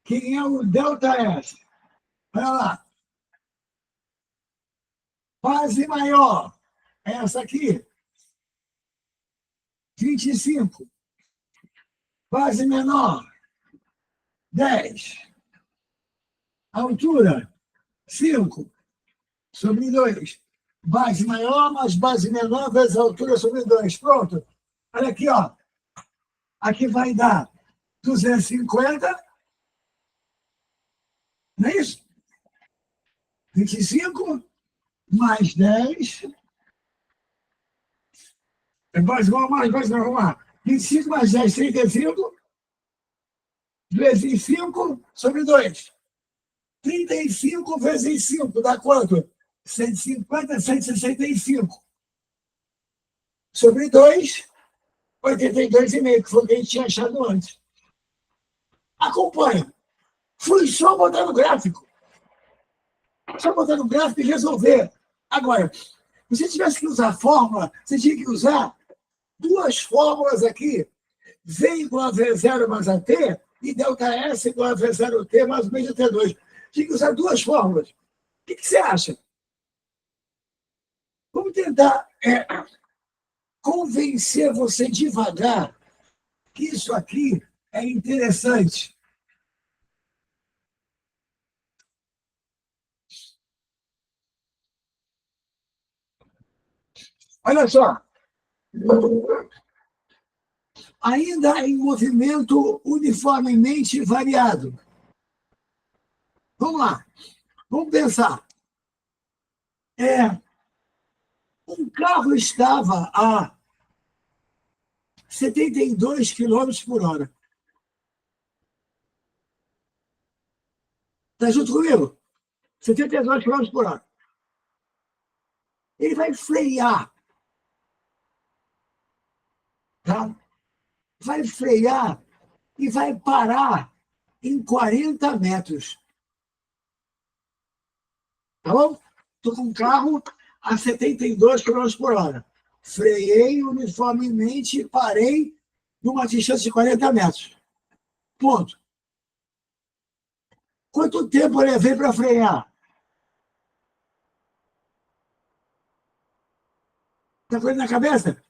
Quem é o ΔS? Olha lá. Base maior. Essa aqui. 25. Base menor. 10. Altura. 5. Sobre 2. Base maior mais base menor vezes a altura sobre 2. Pronto. Olha aqui, ó. Aqui vai dar 250 Não é isso? 25 mais 10. Vamos lá. 25 mais 10, 35. Vezes 5 sobre 2. 35 vezes 5 dá quanto? 150, 165. Sobre 2, 82,5, que foi o que a gente tinha achado antes. Acompanha. Fui só botar no gráfico. Só botar no gráfico e resolver. Agora, se você tivesse que usar fórmula, você tinha que usar duas fórmulas aqui. V igual a V0 mais AT e ΔS igual a V0T mais o meio de T2. Tinha que usar duas fórmulas. O que você acha? Vamos tentar convencer você devagar que isso aqui é interessante. Olha só. Ainda em movimento uniformemente variado. Vamos lá. Vamos pensar. Um carro estava a 72 quilômetros por hora. Está junto comigo? 72 quilômetros por hora. Ele vai frear. Tá? Vai frear e vai parar em 40 metros. Tá bom? Estou com um carro a 72 quilômetros por hora. Freiei uniformemente e parei numa distância de 40 metros. Ponto. Quanto tempo eu levei para frear? Está com ele na cabeça?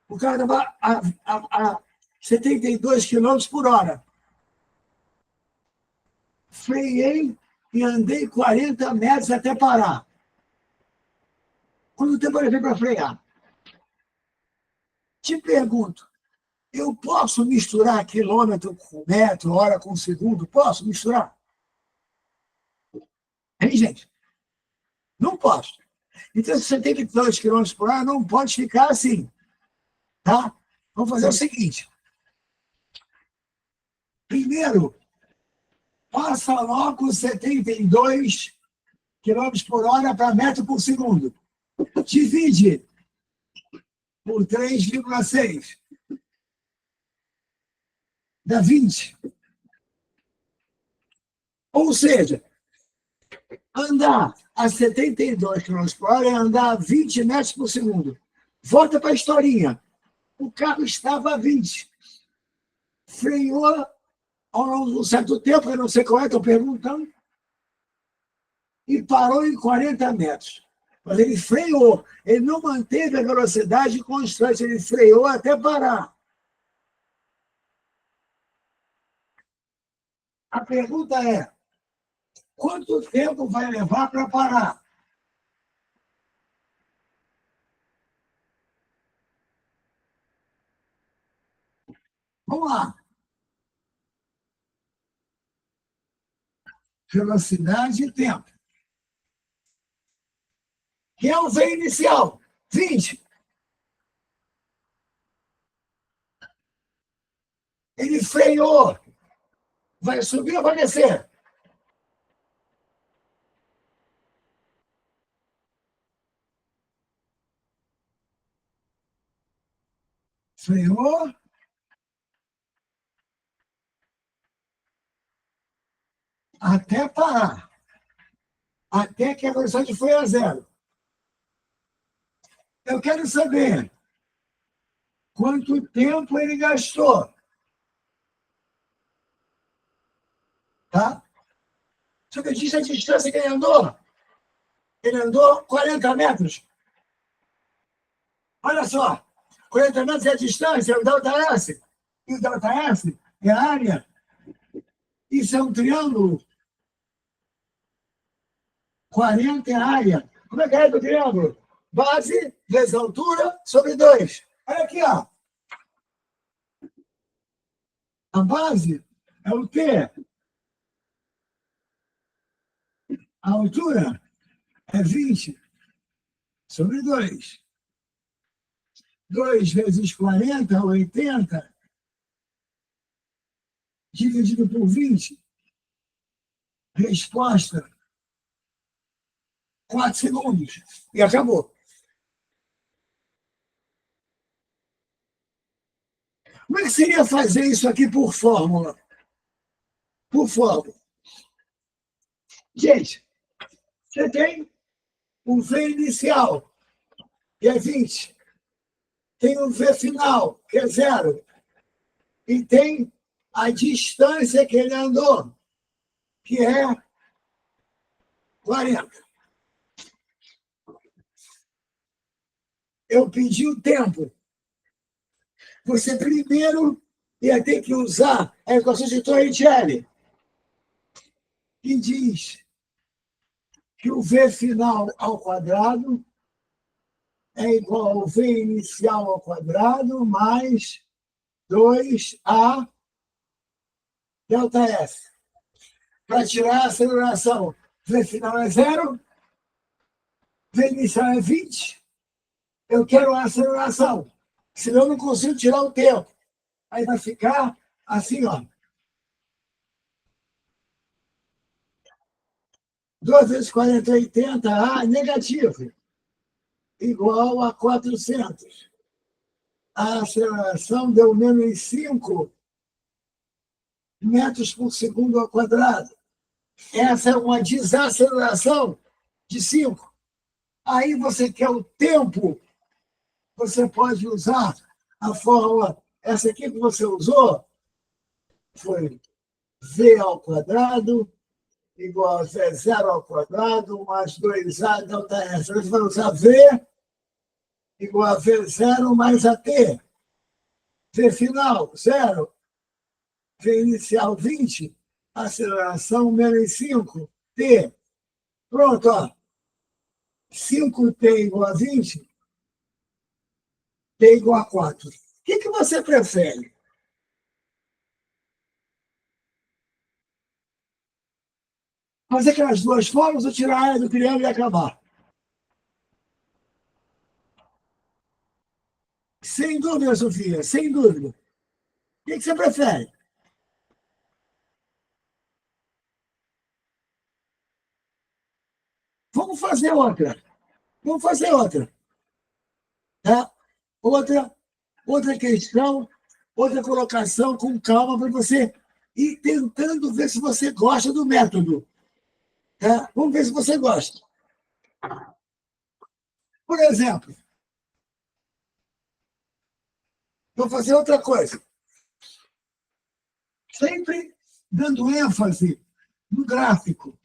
O cara estava a 72 quilômetros por hora. Freiei e andei 40 metros até parar. Quanto tempo eu levei para frear? Te pergunto, eu posso misturar quilômetro com metro, hora com segundo? Posso misturar? Hein, gente? Não posso. Então, se você tem 2 quilômetros por hora, não pode ficar assim. Tá? Vamos fazer o seguinte. Primeiro, passa logo 72 quilômetros por hora para metro por segundo. Divide por 3,6. Dá 20. Ou seja, andar a 72 km por hora é andar a 20 metros por segundo. Volta para a historinha. O carro estava a 20. Freou ao longo de um certo tempo, eu não sei qual é, estou perguntando, e parou em 40 metros. Mas ele freou, ele não manteve a velocidade constante, ele freou até parar. A pergunta é, quanto tempo vai levar para parar? Vamos lá. Velocidade e tempo. Que é o V inicial? 20. Ele freou. Vai subir ou vai descer? Freou. Até parar. Até que a velocidade foi a zero. Eu quero saber quanto tempo ele gastou. Tá? Só que eu disse a distância que ele andou. Ele andou 40 metros. Olha só. 40 metros é a distância, é o ΔS. E o ΔS é a área. Isso é um triângulo. 40 é a área. Como é que é do triângulo? Base vezes altura sobre 2. Olha aqui, ó. A base é o T. A altura é 20 sobre 2. 2 vezes 40, 80, dividido por 20. Resposta, 4 segundos. E acabou. Como é que seria fazer isso aqui por fórmula? Por fórmula. Gente, você tem o V inicial, que é 20. Tem o V final, que é 0. E tem a distância que ele andou, que é 40. Eu pedi o tempo. Você primeiro ia ter que usar a equação de Torricelli, que diz que o V final ao quadrado é igual ao V inicial ao quadrado mais 2A delta S. Para tirar a aceleração, V final é 0, V inicial é 20. Eu quero a aceleração, senão eu não consigo tirar o tempo. Aí vai ficar assim, ó. 2 vezes 40, 80, A negativo, igual a 400. A aceleração deu menos 5 metros por segundo ao quadrado. Essa é uma desaceleração de 5. Aí você quer o tempo, você pode usar a fórmula, essa aqui que você usou, foi V ao quadrado igual a V0 ao quadrado mais 2A delta S. Você vai usar V igual a V0 mais AT. V final, 0. V inicial, 20. Aceleração, menos 5. T. Pronto, ó. 5T igual a 20. T igual a 4. O que você prefere? Fazer aquelas duas formas ou tirar a área do triângulo e acabar? Sem dúvida, Sofia, sem dúvida. O que você prefere? Vamos fazer outra. Vamos fazer outra. Tá? Outra questão, outra colocação com calma para você ir tentando ver se você gosta do método. Tá? Vamos ver se você gosta. Por exemplo, vou fazer outra coisa. Sempre dando ênfase no gráfico.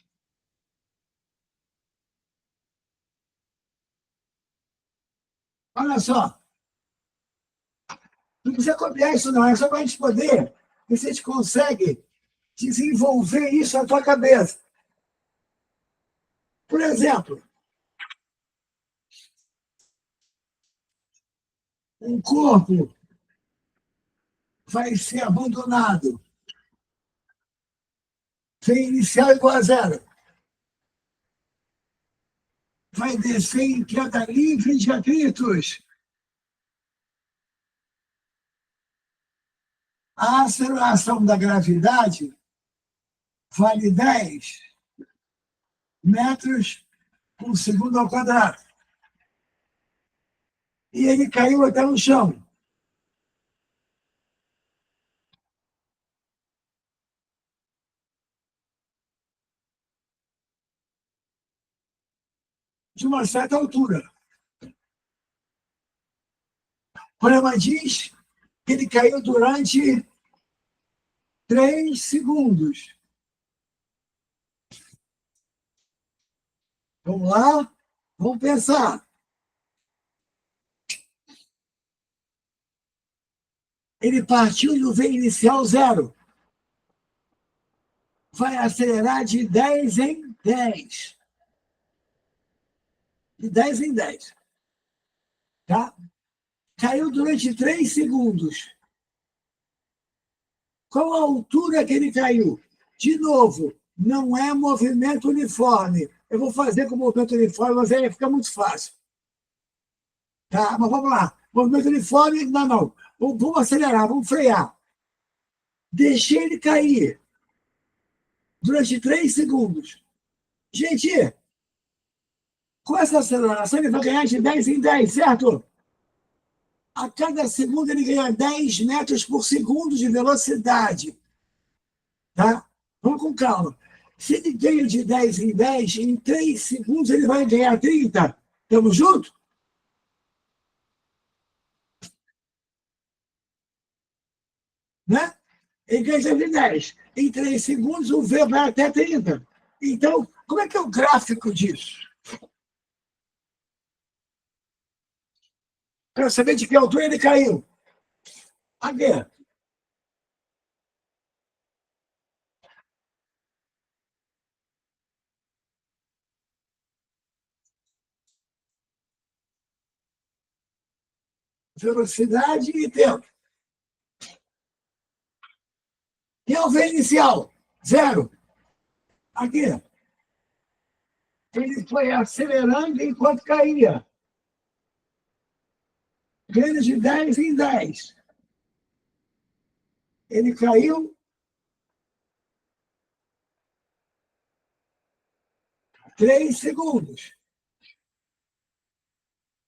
Olha só. Não precisa copiar isso, não. É só para a gente poder ver se a gente consegue desenvolver isso na tua cabeça. Por exemplo, um corpo vai ser abandonado. V inicial igual a 0. Vai descer em queda livre de atritos. A aceleração da gravidade vale 10 metros por segundo ao quadrado. E ele caiu até no chão. De uma certa altura. O problema diz que ele caiu durante 3 segundos. Vamos lá? Vamos pensar. Ele partiu do V inicial 0. Vai acelerar de 10 em 10. De 10 em 10. Tá? Caiu durante 3 segundos. Qual a altura que ele caiu? De novo, não é movimento uniforme. Eu vou fazer com movimento uniforme, mas aí fica muito fácil. Tá? Mas vamos lá. Movimento uniforme, não. Vamos acelerar, vamos frear. Deixei ele cair durante 3 segundos. Gente, com essa aceleração, ele vai ganhar de 10 em 10, certo? A cada segundo, ele ganha 10 metros por segundo de velocidade. Tá? Vamos com calma. Se ele ganha de 10 em 10, em 3 segundos, ele vai ganhar 30. Estamos juntos? Né? Ele ganha de 10. Em 3 segundos, o V vai até 30. Então, como é que é o gráfico disso? Quero saber de que altura ele caiu. Aqui. Velocidade e tempo. E é o V inicial? 0. Aqui. Ele foi acelerando enquanto caía. Ganho de 10 em 10. Ele caiu 3 segundos.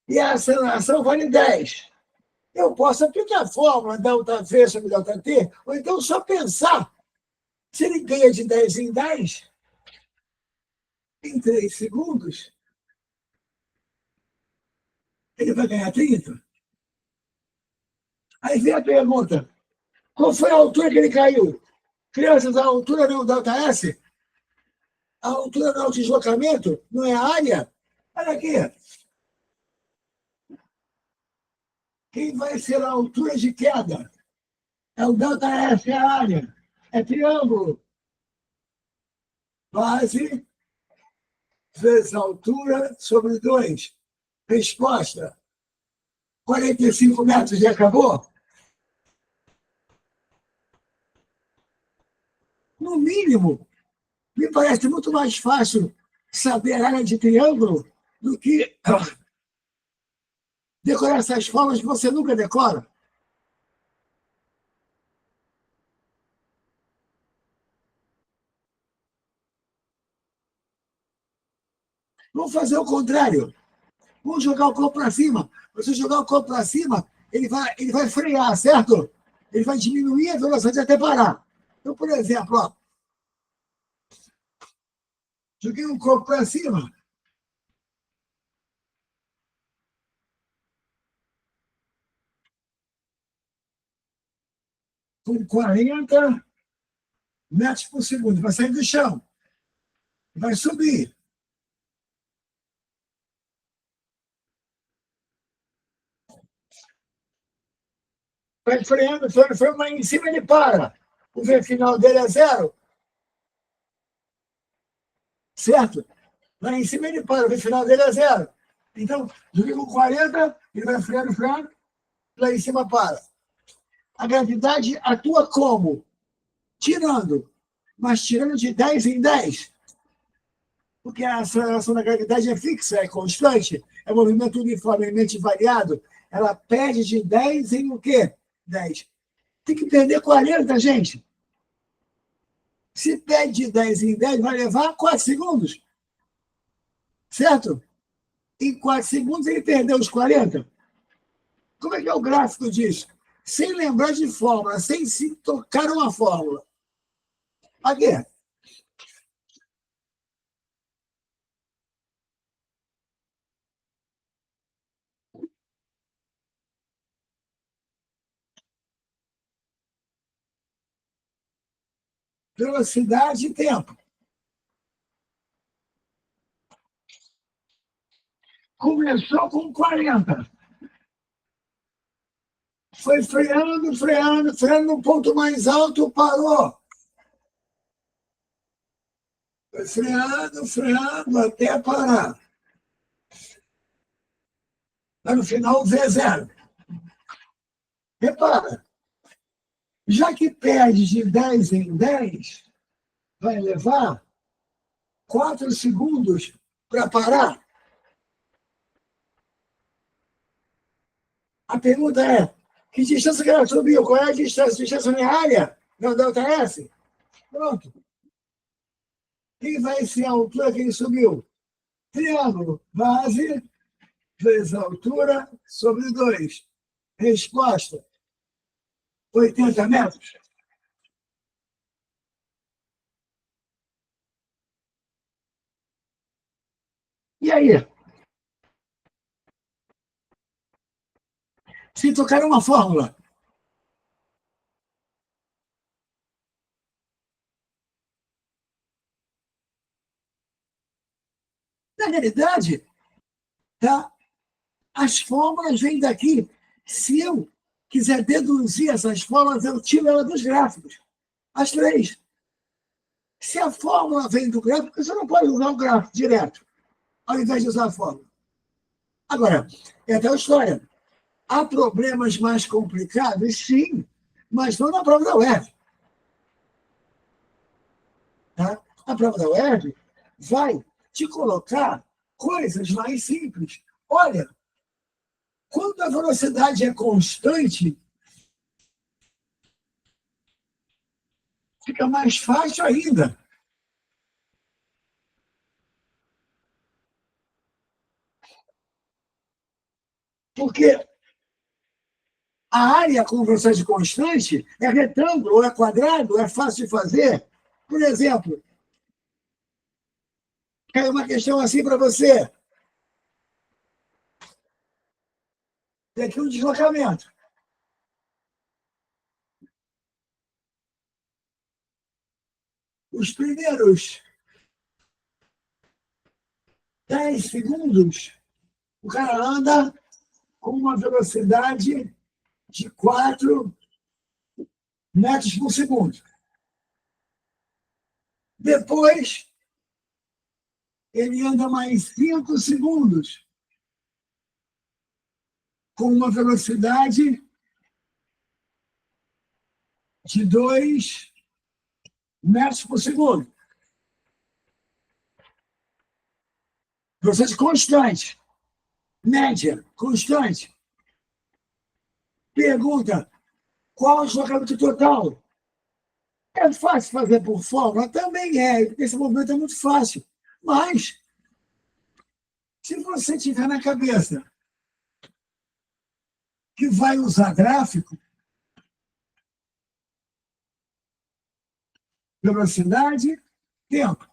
E a aceleração vale 10. Eu posso aplicar a fórmula ΔV sobre ΔT, ou então só pensar. Se ele ganha de 10 em 10, em 3 segundos, ele vai ganhar 30. Aí vem a pergunta: qual foi a altura que ele caiu? Crianças, a altura não é o ΔS? A altura não é o deslocamento? Não é a área? Olha aqui. Quem vai ser a altura de queda? É o ΔS, é a área. É triângulo. Base vezes altura sobre 2. Resposta: 45 metros e acabou? No mínimo, me parece muito mais fácil saber a área de triângulo do que decorar essas formas que você nunca decora. Vamos fazer o contrário. Vamos jogar o corpo para cima. Você jogar o corpo para cima, ele vai frear, certo? Ele vai diminuir a velocidade até parar. Então, por exemplo, ó, joguei o corpo para cima. Com 40 metros por segundo. Vai sair do chão. Vai subir. Vai freando, mas em cima ele para. O V final dele é 0. Certo? Lá em cima ele para, o V final dele é 0. Então, joguei com 40, ele vai freando, lá em cima para. A gravidade atua como? Tirando. Mas tirando de 10 em 10. Porque a aceleração da gravidade é fixa, é constante, é movimento uniformemente variado. Ela perde de 10 em o quê? 10. Tem que perder 40, gente. Se perde de 10 em 10, vai levar 4 segundos. Certo? Em 4 segundos ele perdeu os 40. Como é que é o gráfico disso? Sem lembrar de fórmula, sem se tocar uma fórmula. Aqui. Velocidade e tempo. Começou com 40. Foi freando no ponto mais alto, parou. Foi freando até parar. Lá no final, V0. Repara, já que perde de 10 em 10, vai levar 4 segundos para parar. A pergunta é, que distância que ela subiu? Qual é a distância? Distância uniária? Não, delta S? Pronto. Quem vai ser a altura que ele subiu? Triângulo, base, vezes a altura, sobre 2. Resposta, 80 metros. E aí? Se tocar uma fórmula, na realidade, tá? As fórmulas vêm daqui. Se eu quiser deduzir essas fórmulas, eu tiro ela dos gráficos. As 3. Se a fórmula vem do gráfico, você não pode usar o gráfico direto, ao invés de usar a fórmula. Agora, é aquela história. Há problemas mais complicados, sim, mas não na prova da UERJ. Tá? A prova da UERJ vai te colocar coisas mais simples. Olha, quando a velocidade é constante, fica mais fácil ainda. Porque a área com velocidade constante é retângulo, ou é quadrado, é fácil de fazer. Por exemplo, cai uma questão assim para você. Tem aqui um deslocamento. Os primeiros 10 segundos, o cara anda com uma velocidade de 4 metros por segundo. Depois, ele anda mais 5 segundos com uma velocidade de 2 metros por segundo. Velocidade constante, média, constante. Pergunta, qual o deslocamento total? É fácil fazer por fórmula? Também é, porque esse movimento é muito fácil. Mas, se você tiver na cabeça que vai usar gráfico, velocidade, tempo.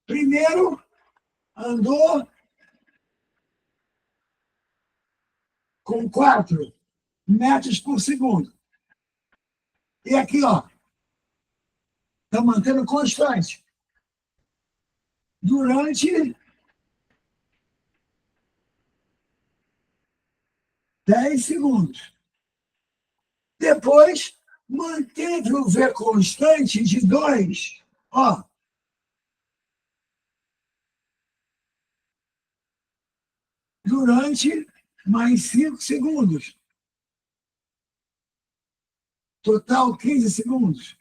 Primeiro, andou com 4 metros por segundo. E aqui, ó, está mantendo constante. Durante 10 segundos. Depois, manteve o V constante de 2. Ó, durante mais 5 segundos. Total 15 segundos.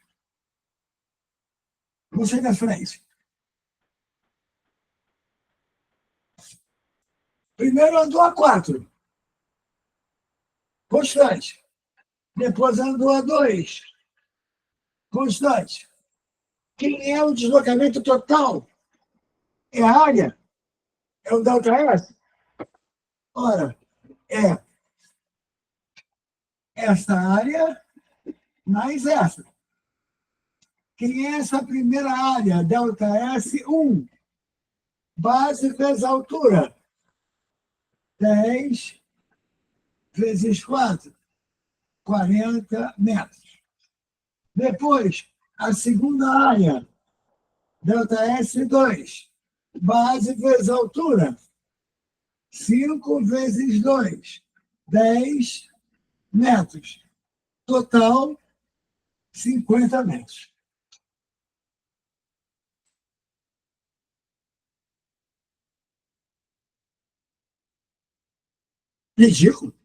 Você na frente. Primeiro andou a 4. Constante. Depois andou a 2. Constante. Quem é o deslocamento total? É a área? É o delta S? Ora, é essa área mais essa. Quem é essa primeira área? Delta S, 1. Base vezes altura. 10 vezes 4. 40 metros. Depois, a segunda área. Delta S, 2. Base vezes altura. 5 vezes 2. 10 metros. Total, 50 metros. Ridículo.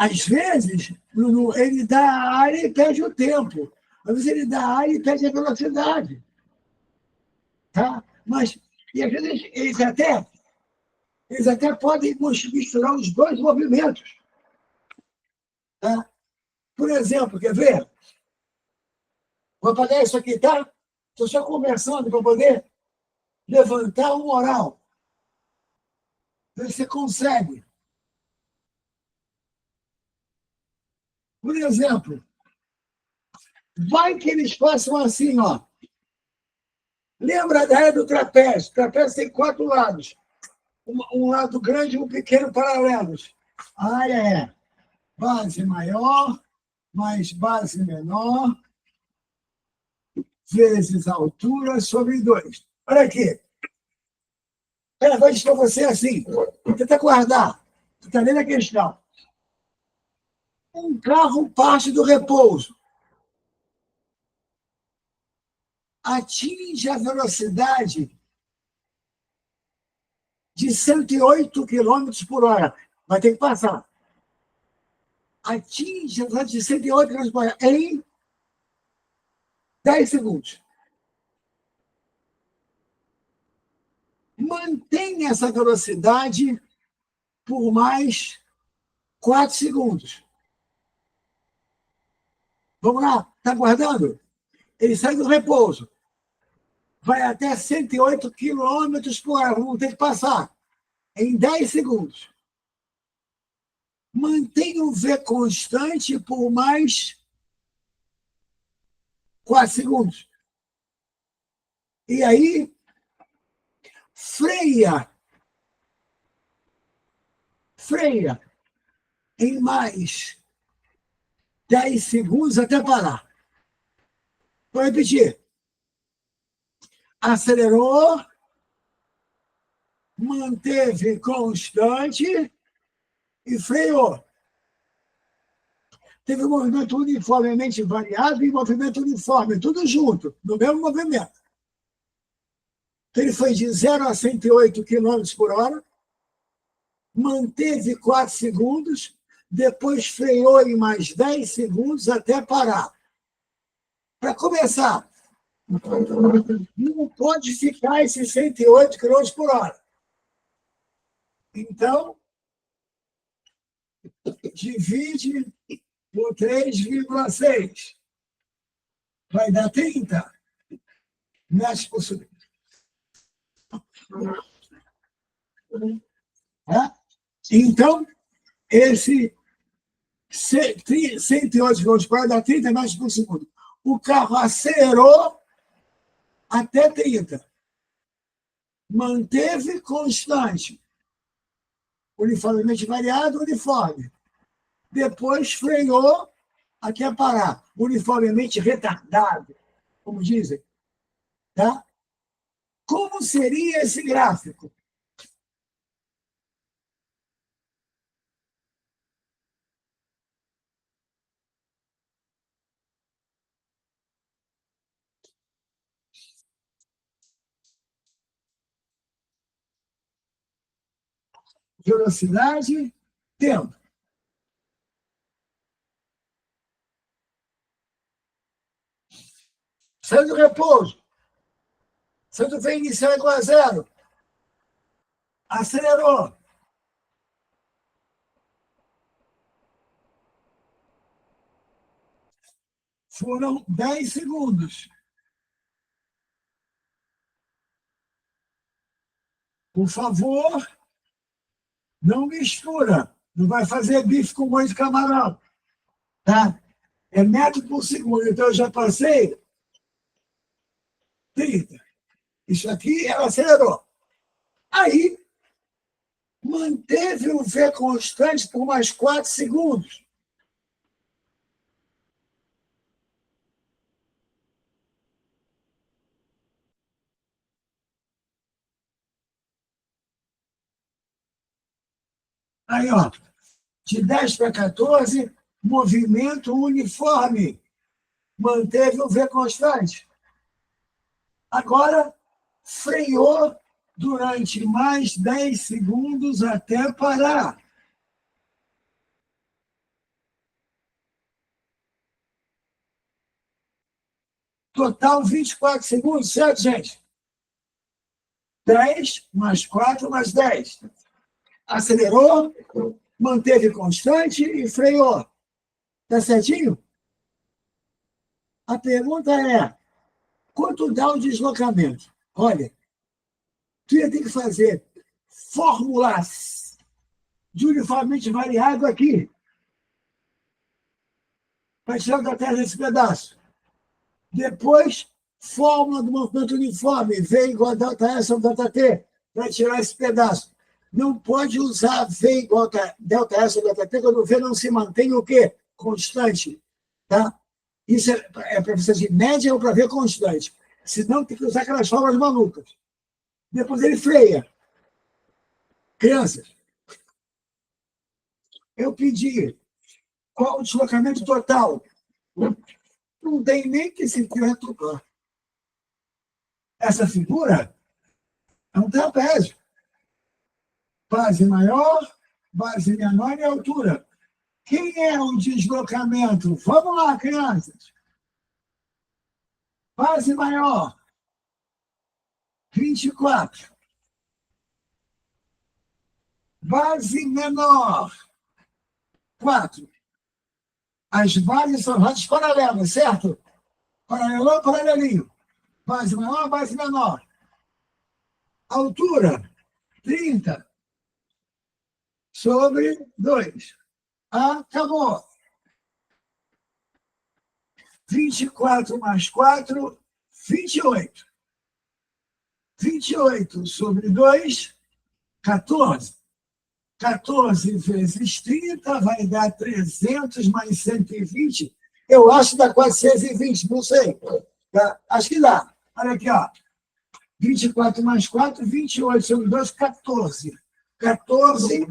Às vezes, ele dá a área e perde o tempo. Às vezes ele dá a área e perde a velocidade. Tá? Mas, e às vezes, eles até podem misturar os dois movimentos. Tá? Por exemplo, quer ver? Vou apagar isso aqui, tá? Estou só conversando para poder levantar o moral. Você consegue. Por exemplo, vai que eles façam assim, ó. Lembra da área do trapézio? O trapézio tem 4 lados. Um lado grande e um pequeno paralelos. A área é base maior mais base menor vezes a altura sobre 2. Olha aqui. Ela vai dizer para você assim. Tenta guardar. Você está lendo a questão. Um carro parte do repouso. Atinge a velocidade de 108 km por hora. Vai ter que passar. Atinge a velocidade de 108 km por hora em 10 segundos. Mantenha essa velocidade por mais 4 segundos. Vamos lá? Está guardando? Ele sai do repouso. Vai até 108 km por hora. Vamos ter que passar em 10 segundos. Mantenha o V constante por mais 4 segundos. E aí, freia em mais 10 segundos até parar. Vou repetir. Acelerou, manteve constante e freou. Teve um movimento uniformemente variado e movimento uniforme, tudo junto, no mesmo movimento. Então, ele foi de 0 a 108 km por hora, manteve 4 segundos, depois freou em mais 10 segundos até parar. Para começar, não pode ficar esses 108 km por hora. Então, divide por 3,6. Vai dar 30 metros por segundo. Então, esse 108 km por hora dá 30 metros por segundo. O carro acelerou até 30. Manteve constante. Uniformemente variado, uniforme. Depois freou até parar. Uniformemente retardado, como dizem. Tá? Como seria esse gráfico? Velocidade, tempo. Saiu do repouso. Saiu do V inicial igual a 0. Acelerou. Foram 10 segundos. Por favor, não mistura. Não vai fazer bife com molho de camarão. Tá? É metro por segundo. Então, eu já passei 30. Isso aqui, ela acelerou. Aí, manteve o V constante por mais 4 segundos. Aí, ó, de 10 para 14, movimento uniforme. Manteve o V constante. Agora, freou durante mais 10 segundos até parar. Total 24 segundos, certo, gente? 10 mais 4 mais 10. Acelerou, manteve constante e freou. Tá certinho? A pergunta é, quanto dá o deslocamento? Olha, tu ia ter que fazer fórmulas de uniformemente variado aqui para tirar da Terra esse pedaço. Depois, fórmula do movimento uniforme, V igual a ΔS sobre ΔT, para tirar esse pedaço. Não pode usar V igual a ΔS sobre ΔT quando o V não se mantém o quê? Constante. Tá? Isso é para você de média ou para V constante. Senão tem que usar aquelas fórmulas malucas. Depois ele freia. Crianças, eu pedi qual o deslocamento total. Não tem nem que se perturbar. Essa figura é um trapézio. Base maior, base menor e altura. Quem é o deslocamento? Vamos lá, crianças. Base maior, 24. Base menor, 4. As bases são rodas paralelas, certo? Paralelão, paralelinho. Base maior, base menor. Altura, 30 sobre 2. Acabou. 24 mais 4, 28. 28 sobre 2, 14. 14 vezes 30 vai dar 300 mais 120. Eu acho que dá 420, não sei. Tá? Acho que dá. Olha aqui, ó. 24 mais 4, 28 sobre 2, 14. 14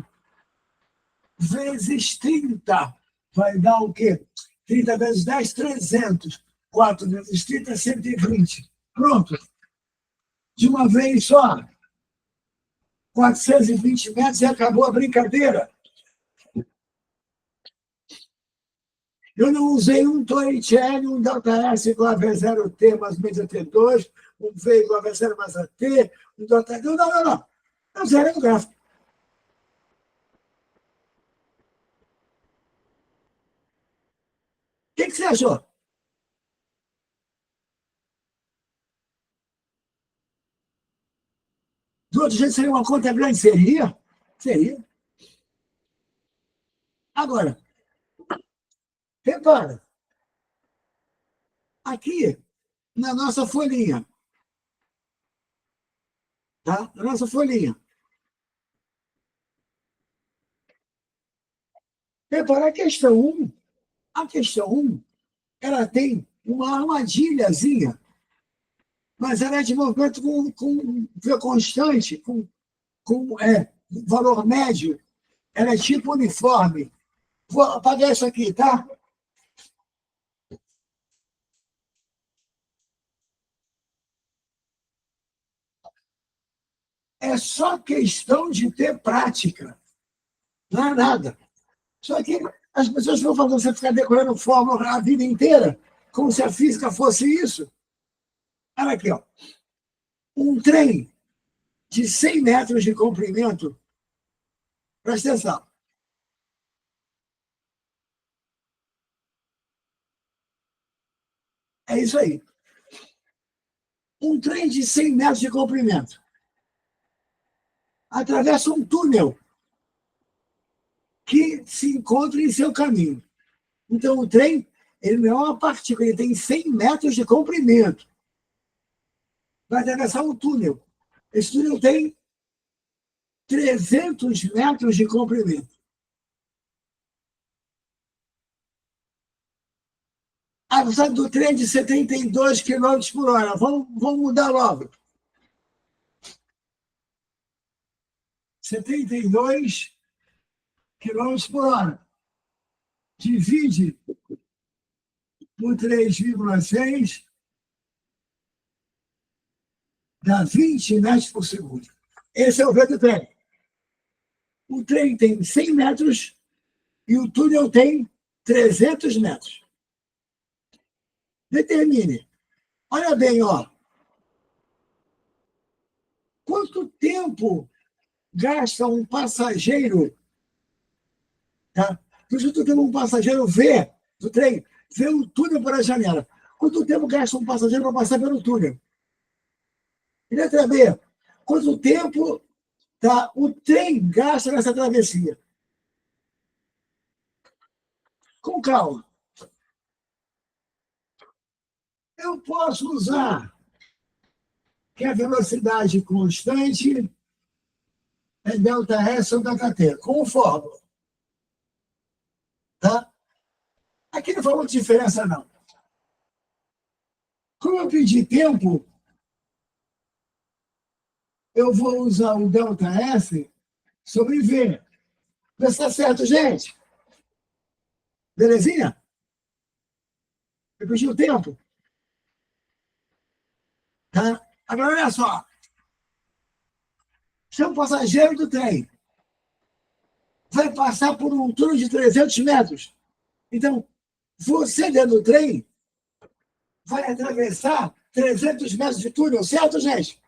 vezes 30 vai dar o quê? 30 vezes 10, 300. 4 vezes 30, 120. Pronto. De uma vez só. 420 metros e acabou a brincadeira. Eu não usei um Torricelli, um ΔS igual a V0T mais ou menos AT2, um V igual a V0 mais AT, um ΔT. Não. Eu zerei o gráfico. O que você achou? Do outro jeito, seria uma conta grande? Seria? Seria. Agora, repara, aqui, na nossa folhinha, tá? Na nossa folhinha. Repara a questão 1, ela tem uma armadilhazinha, mas ela é de movimento com constante, com valor médio. Ela é tipo uniforme. Vou apagar isso aqui, tá? É só questão de ter prática. Não é nada. Só que as pessoas vão fazer você ficar decorando fórmula a vida inteira, como se a física fosse isso. Olha aqui, ó. Um trem de 100 metros de comprimento, presta atenção. É isso aí. Um trem de 100 metros de comprimento atravessa um túnel que se encontra em seu caminho. Então, o trem, ele não é uma partícula, ele tem 100 metros de comprimento. Vai atravessar um túnel. Esse túnel tem 300 metros de comprimento. A velocidade do trem é de 72 km por hora. Vamos mudar logo. 72 km por hora. Divide por 3,6, dá 20 metros por segundo. Esse é o V do trem. O trem tem 100 metros e o túnel tem 300 metros. Determine Olha bem, ó. Quanto tempo gasta um passageiro, tá? Por isso, um passageiro vê do trem, vê o túnel pela janela. Quanto tempo gasta um passageiro para passar pelo túnel? E letra B, quanto tempo, tá, o trem gasta nessa travessia? Com calma. Eu posso usar que a velocidade constante é ΔS ou ΔT, com fórmula. Tá? Aqui não faz muita diferença, não. Como eu pedi tempo, eu vou usar o ΔS sobre V. Vê se está certo, gente. Belezinha? Eu pedi o tempo. Tá? Agora, olha só. Você é um passageiro do trem. Vai passar por um túnel de 300 metros. Então, você dentro do trem vai atravessar 300 metros de túnel, certo, gente?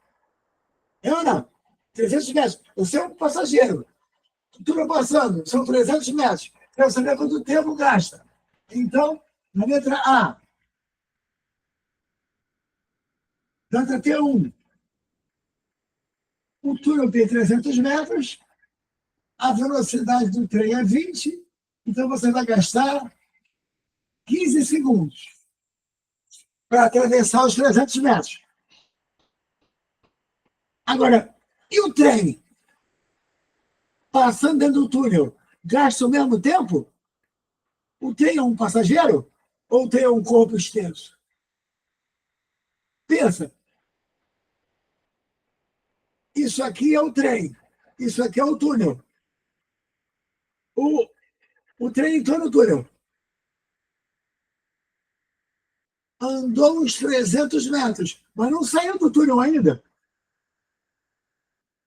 É ou não? 300 metros. Você é um passageiro. Túnel passando, são 300 metros. Quero saber quanto tempo gasta. Então, na letra A, letra T1, o túnel tem 300 metros, a velocidade do trem é 20, então você vai gastar 15 segundos para atravessar os 300 metros. Agora, e o trem? Passando dentro do túnel, gasta o mesmo tempo? O trem é um passageiro ou o trem é um corpo extenso? Pensa. Isso aqui é o trem. Isso aqui é o túnel. O trem entrou no túnel. Andou uns 300 metros, mas não saiu do túnel ainda.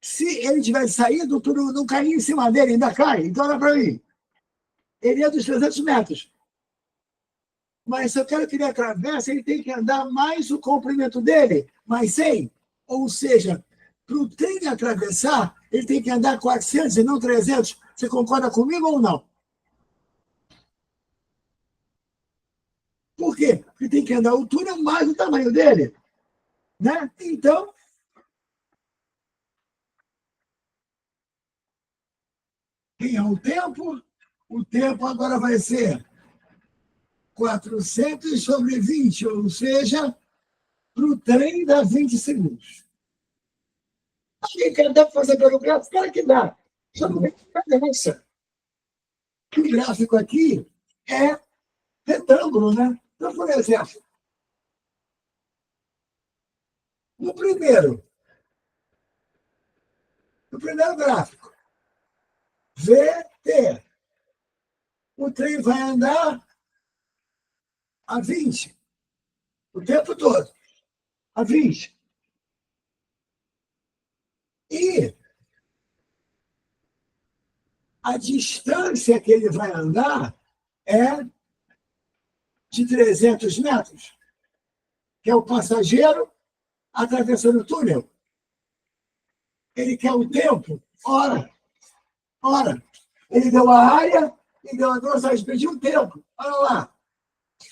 Se ele tivesse saído, o túnel não caía em cima dele, ainda cai. Então, olha para mim. Ele é dos 300 metros. Mas se eu quero que ele atravesse, ele tem que andar mais o comprimento dele, mais 100. Ou seja, para o trem atravessar, ele tem que andar 400 e não 300. Você concorda comigo ou não? Por quê? Porque tem que andar o túnel mais o tamanho dele. Né? Então, quem é o tempo? O tempo agora vai ser 400 sobre 20, ou seja, para o trem dá 20 segundos. Alguém quer dar para fazer pelo gráfico? Claro que dá. Só não tem diferença. O gráfico aqui é retângulo, né? Então, por exemplo, no primeiro gráfico, VT, o trem vai andar a 20 o tempo todo, a 20. E a distância que ele vai andar é de 300 metros, que é o passageiro atravessando o túnel. Ele quer o tempo? Ora. Ele deu a área e deu a velocidade, pediu o tempo. Olha lá.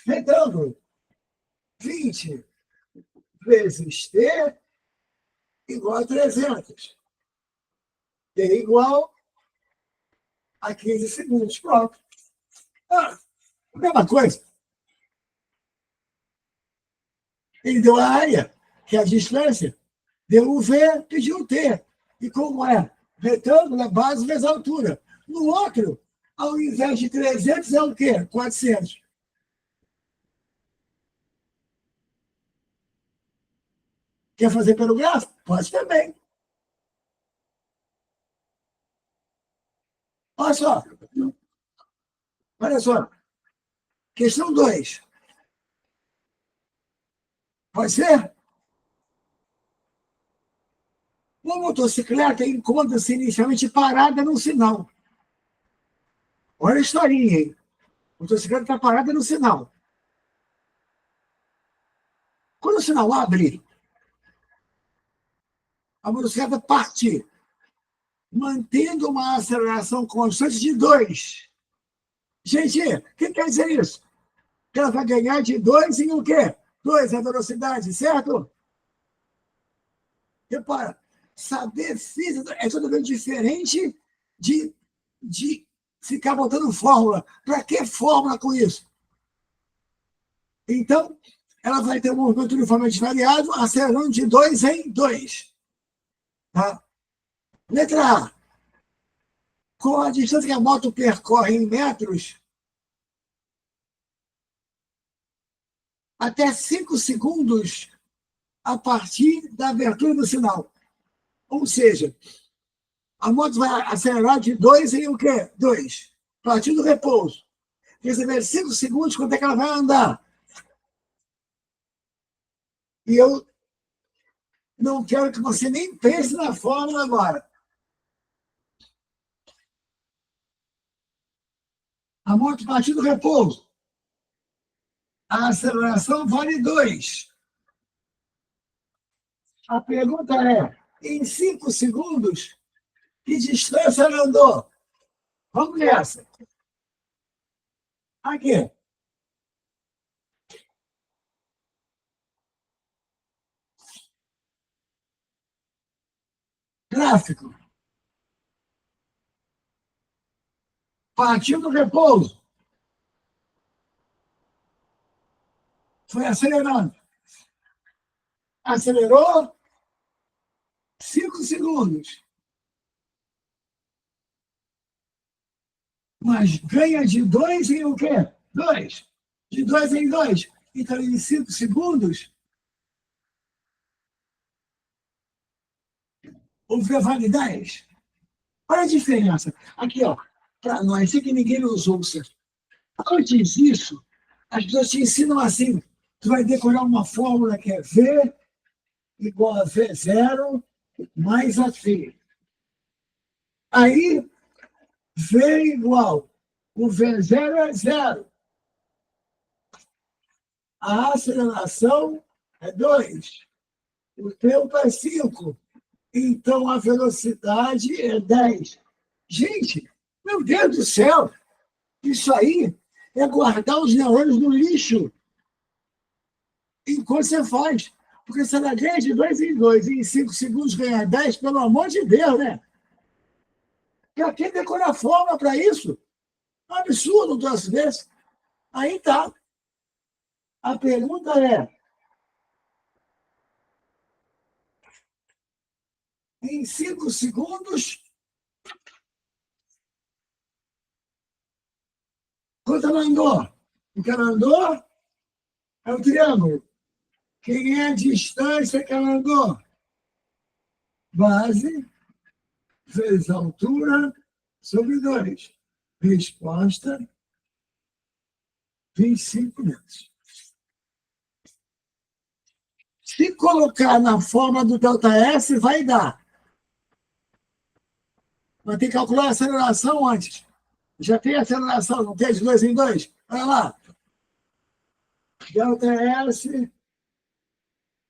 Retângulo. 20 vezes T igual a 300. T igual a 15 segundos. Pronto. Mesma coisa. Ele deu a área, que é a distância, deu o V, pediu o T. E como é? Retângulo é base vezes altura. No outro, ao invés de 300, é o quê? 400. Quer fazer pelo gráfico? Pode também. Olha só. Olha só. Questão 2. Pode ser? Uma motocicleta encontra-se inicialmente parada no sinal. Olha a historinha, hein? A motocicleta está parada no sinal. Quando o sinal abre, a motocicleta parte, mantendo uma aceleração constante de 2. Gente, o que quer dizer isso? Que ela vai ganhar de 2 em o quê? 2 é a velocidade, certo? Repara, saber física é totalmente diferente de ficar botando fórmula. Para que fórmula com isso? Então, ela vai ter um movimento uniformemente variado, acelerando de 2 em 2. Tá? Letra A. Com a distância que a moto percorre em metros, até 5 segundos a partir da abertura do sinal. Ou seja, a moto vai acelerar de 2 em o quê? 2. A partir do repouso. Receber 5 segundos, quanto é que ela vai andar? E eu não quero que você nem pense na fórmula agora. A moto, a partir do repouso, a aceleração vale 2. A pergunta é, em 5 segundos, que distância ela andou? Vamos nessa. Aqui. Gráfico. Partiu do repouso. Foi acelerando. Acelerou 5 segundos. Mas ganha de 2 em o quê? 2. De 2 em 2. Então, em 5 segundos, o V vale 10. Olha a diferença. Aqui, ó, para nós, sem que ninguém nos ouça. Antes disso, as pessoas te ensinam assim. Tu vai decorar uma fórmula que é V igual a V0 mais a T. Aí, V igual. O V0 é 0. A aceleração é 2. O tempo é 5. Então, a velocidade é 10. Gente, meu Deus do céu! Isso aí é guardar os neurônios no lixo enquanto você faz. Porque se ela ganha de 2 em 2 e em 5 segundos ganhar 10, pelo amor de Deus, né? Para quem decorar fórmula para isso? É um absurdo duas vezes. Aí tá. A pergunta é, em 5 segundos, quanto ela andou? O que ela andou é o triângulo. Quem é a distância que ela andou? Base vezes altura sobre 2. Resposta, 25 metros. Se colocar na forma do ΔS, vai dar. Mas tem que calcular a aceleração antes. Já tem aceleração, não tem de 2 em 2? Olha lá. ΔS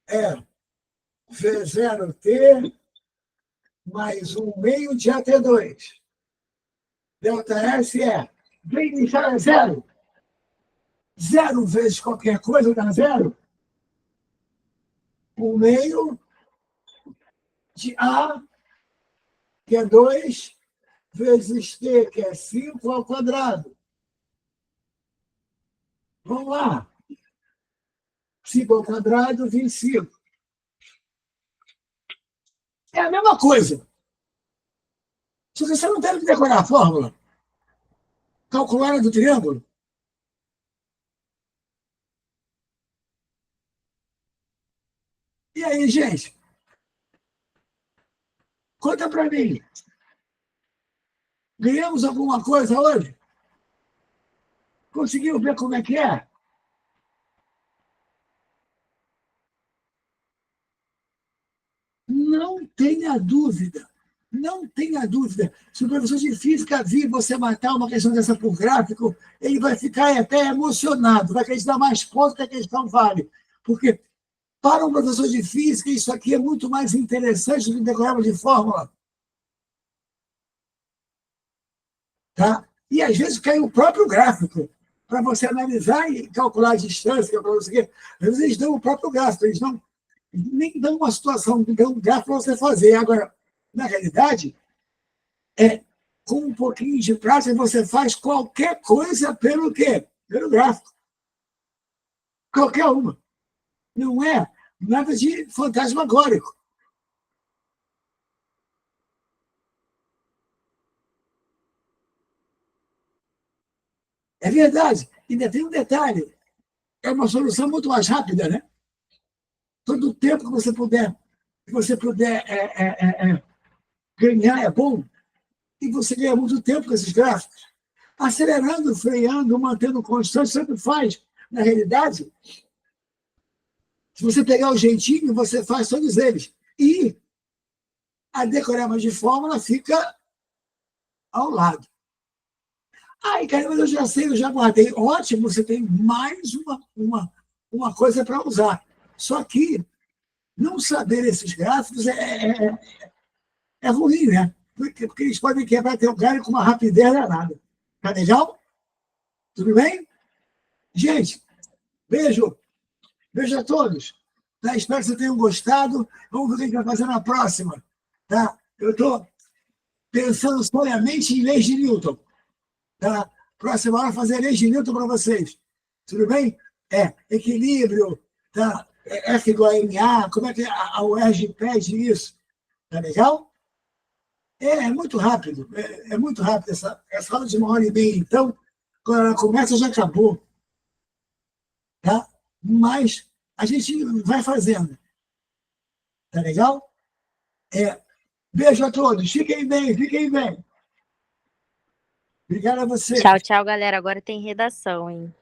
é V0T mais 1 meio de AT2. ΔS é, bem inicial é 0. 0 vezes qualquer coisa dá 0. 1 meio de A, que é 2, vezes T, que é 5 ao quadrado. Vamos lá. 5 ao quadrado, 25. É a mesma coisa. Só que você não deve decorar a fórmula. Calcular a área do triângulo. E aí, gente? Conta para mim. Ganhamos alguma coisa hoje? Conseguiu ver como é que é? Não tenha dúvida. Não tenha dúvida. Se o professor de física vir você matar uma questão dessa por gráfico, ele vai ficar até emocionado, vai acreditar mais pontos que a questão vale. Porque Para um professor de física, isso aqui é muito mais interessante do que decoreba de fórmula. Tá? E, às vezes, cai o próprio gráfico, para você analisar e calcular a distância, para você. Às vezes, eles dão o próprio gráfico, eles não, nem dão uma situação, dão um gráfico para você fazer. Agora, na realidade, com um pouquinho de prática, você faz qualquer coisa pelo quê? Pelo gráfico. Qualquer uma. Não é nada de fantasmagórico. É verdade. Ainda tem um detalhe. É uma solução muito mais rápida, né? Todo o tempo que você puder ganhar é bom. E você ganha muito tempo com esses gráficos. Acelerando, freando, mantendo constante, sempre faz. Na realidade, se você pegar o jeitinho, você faz todos eles. E a decoreba de fórmula fica ao lado. Ai, cara, mas eu já sei, eu já guardei. Ótimo, você tem mais uma coisa para usar. Só que não saber esses gráficos é ruim, né? Porque eles podem quebrar teu galho com uma rapidez danada. Tá legal? Tudo bem? Gente, beijo. Beijo a todos. Tá? Espero que vocês tenham gostado. Vamos ver o que a gente vai fazer na próxima. Tá? Eu estou pensando seriamente em leis de Newton. Tá? Próxima hora, fazer leis de Newton para vocês. Tudo bem? Equilíbrio, tá? F igual a MA, como é que a UERJ pede isso? Tá legal? É muito rápido. É muito rápido. Essa aula de 1h30, então, quando ela começa, já acabou. Tá? Mas a gente vai fazendo. Tá legal? Beijo a todos. Fiquem bem, fiquem bem. Obrigado a vocês. Tchau, tchau, galera. Agora tem redação, hein?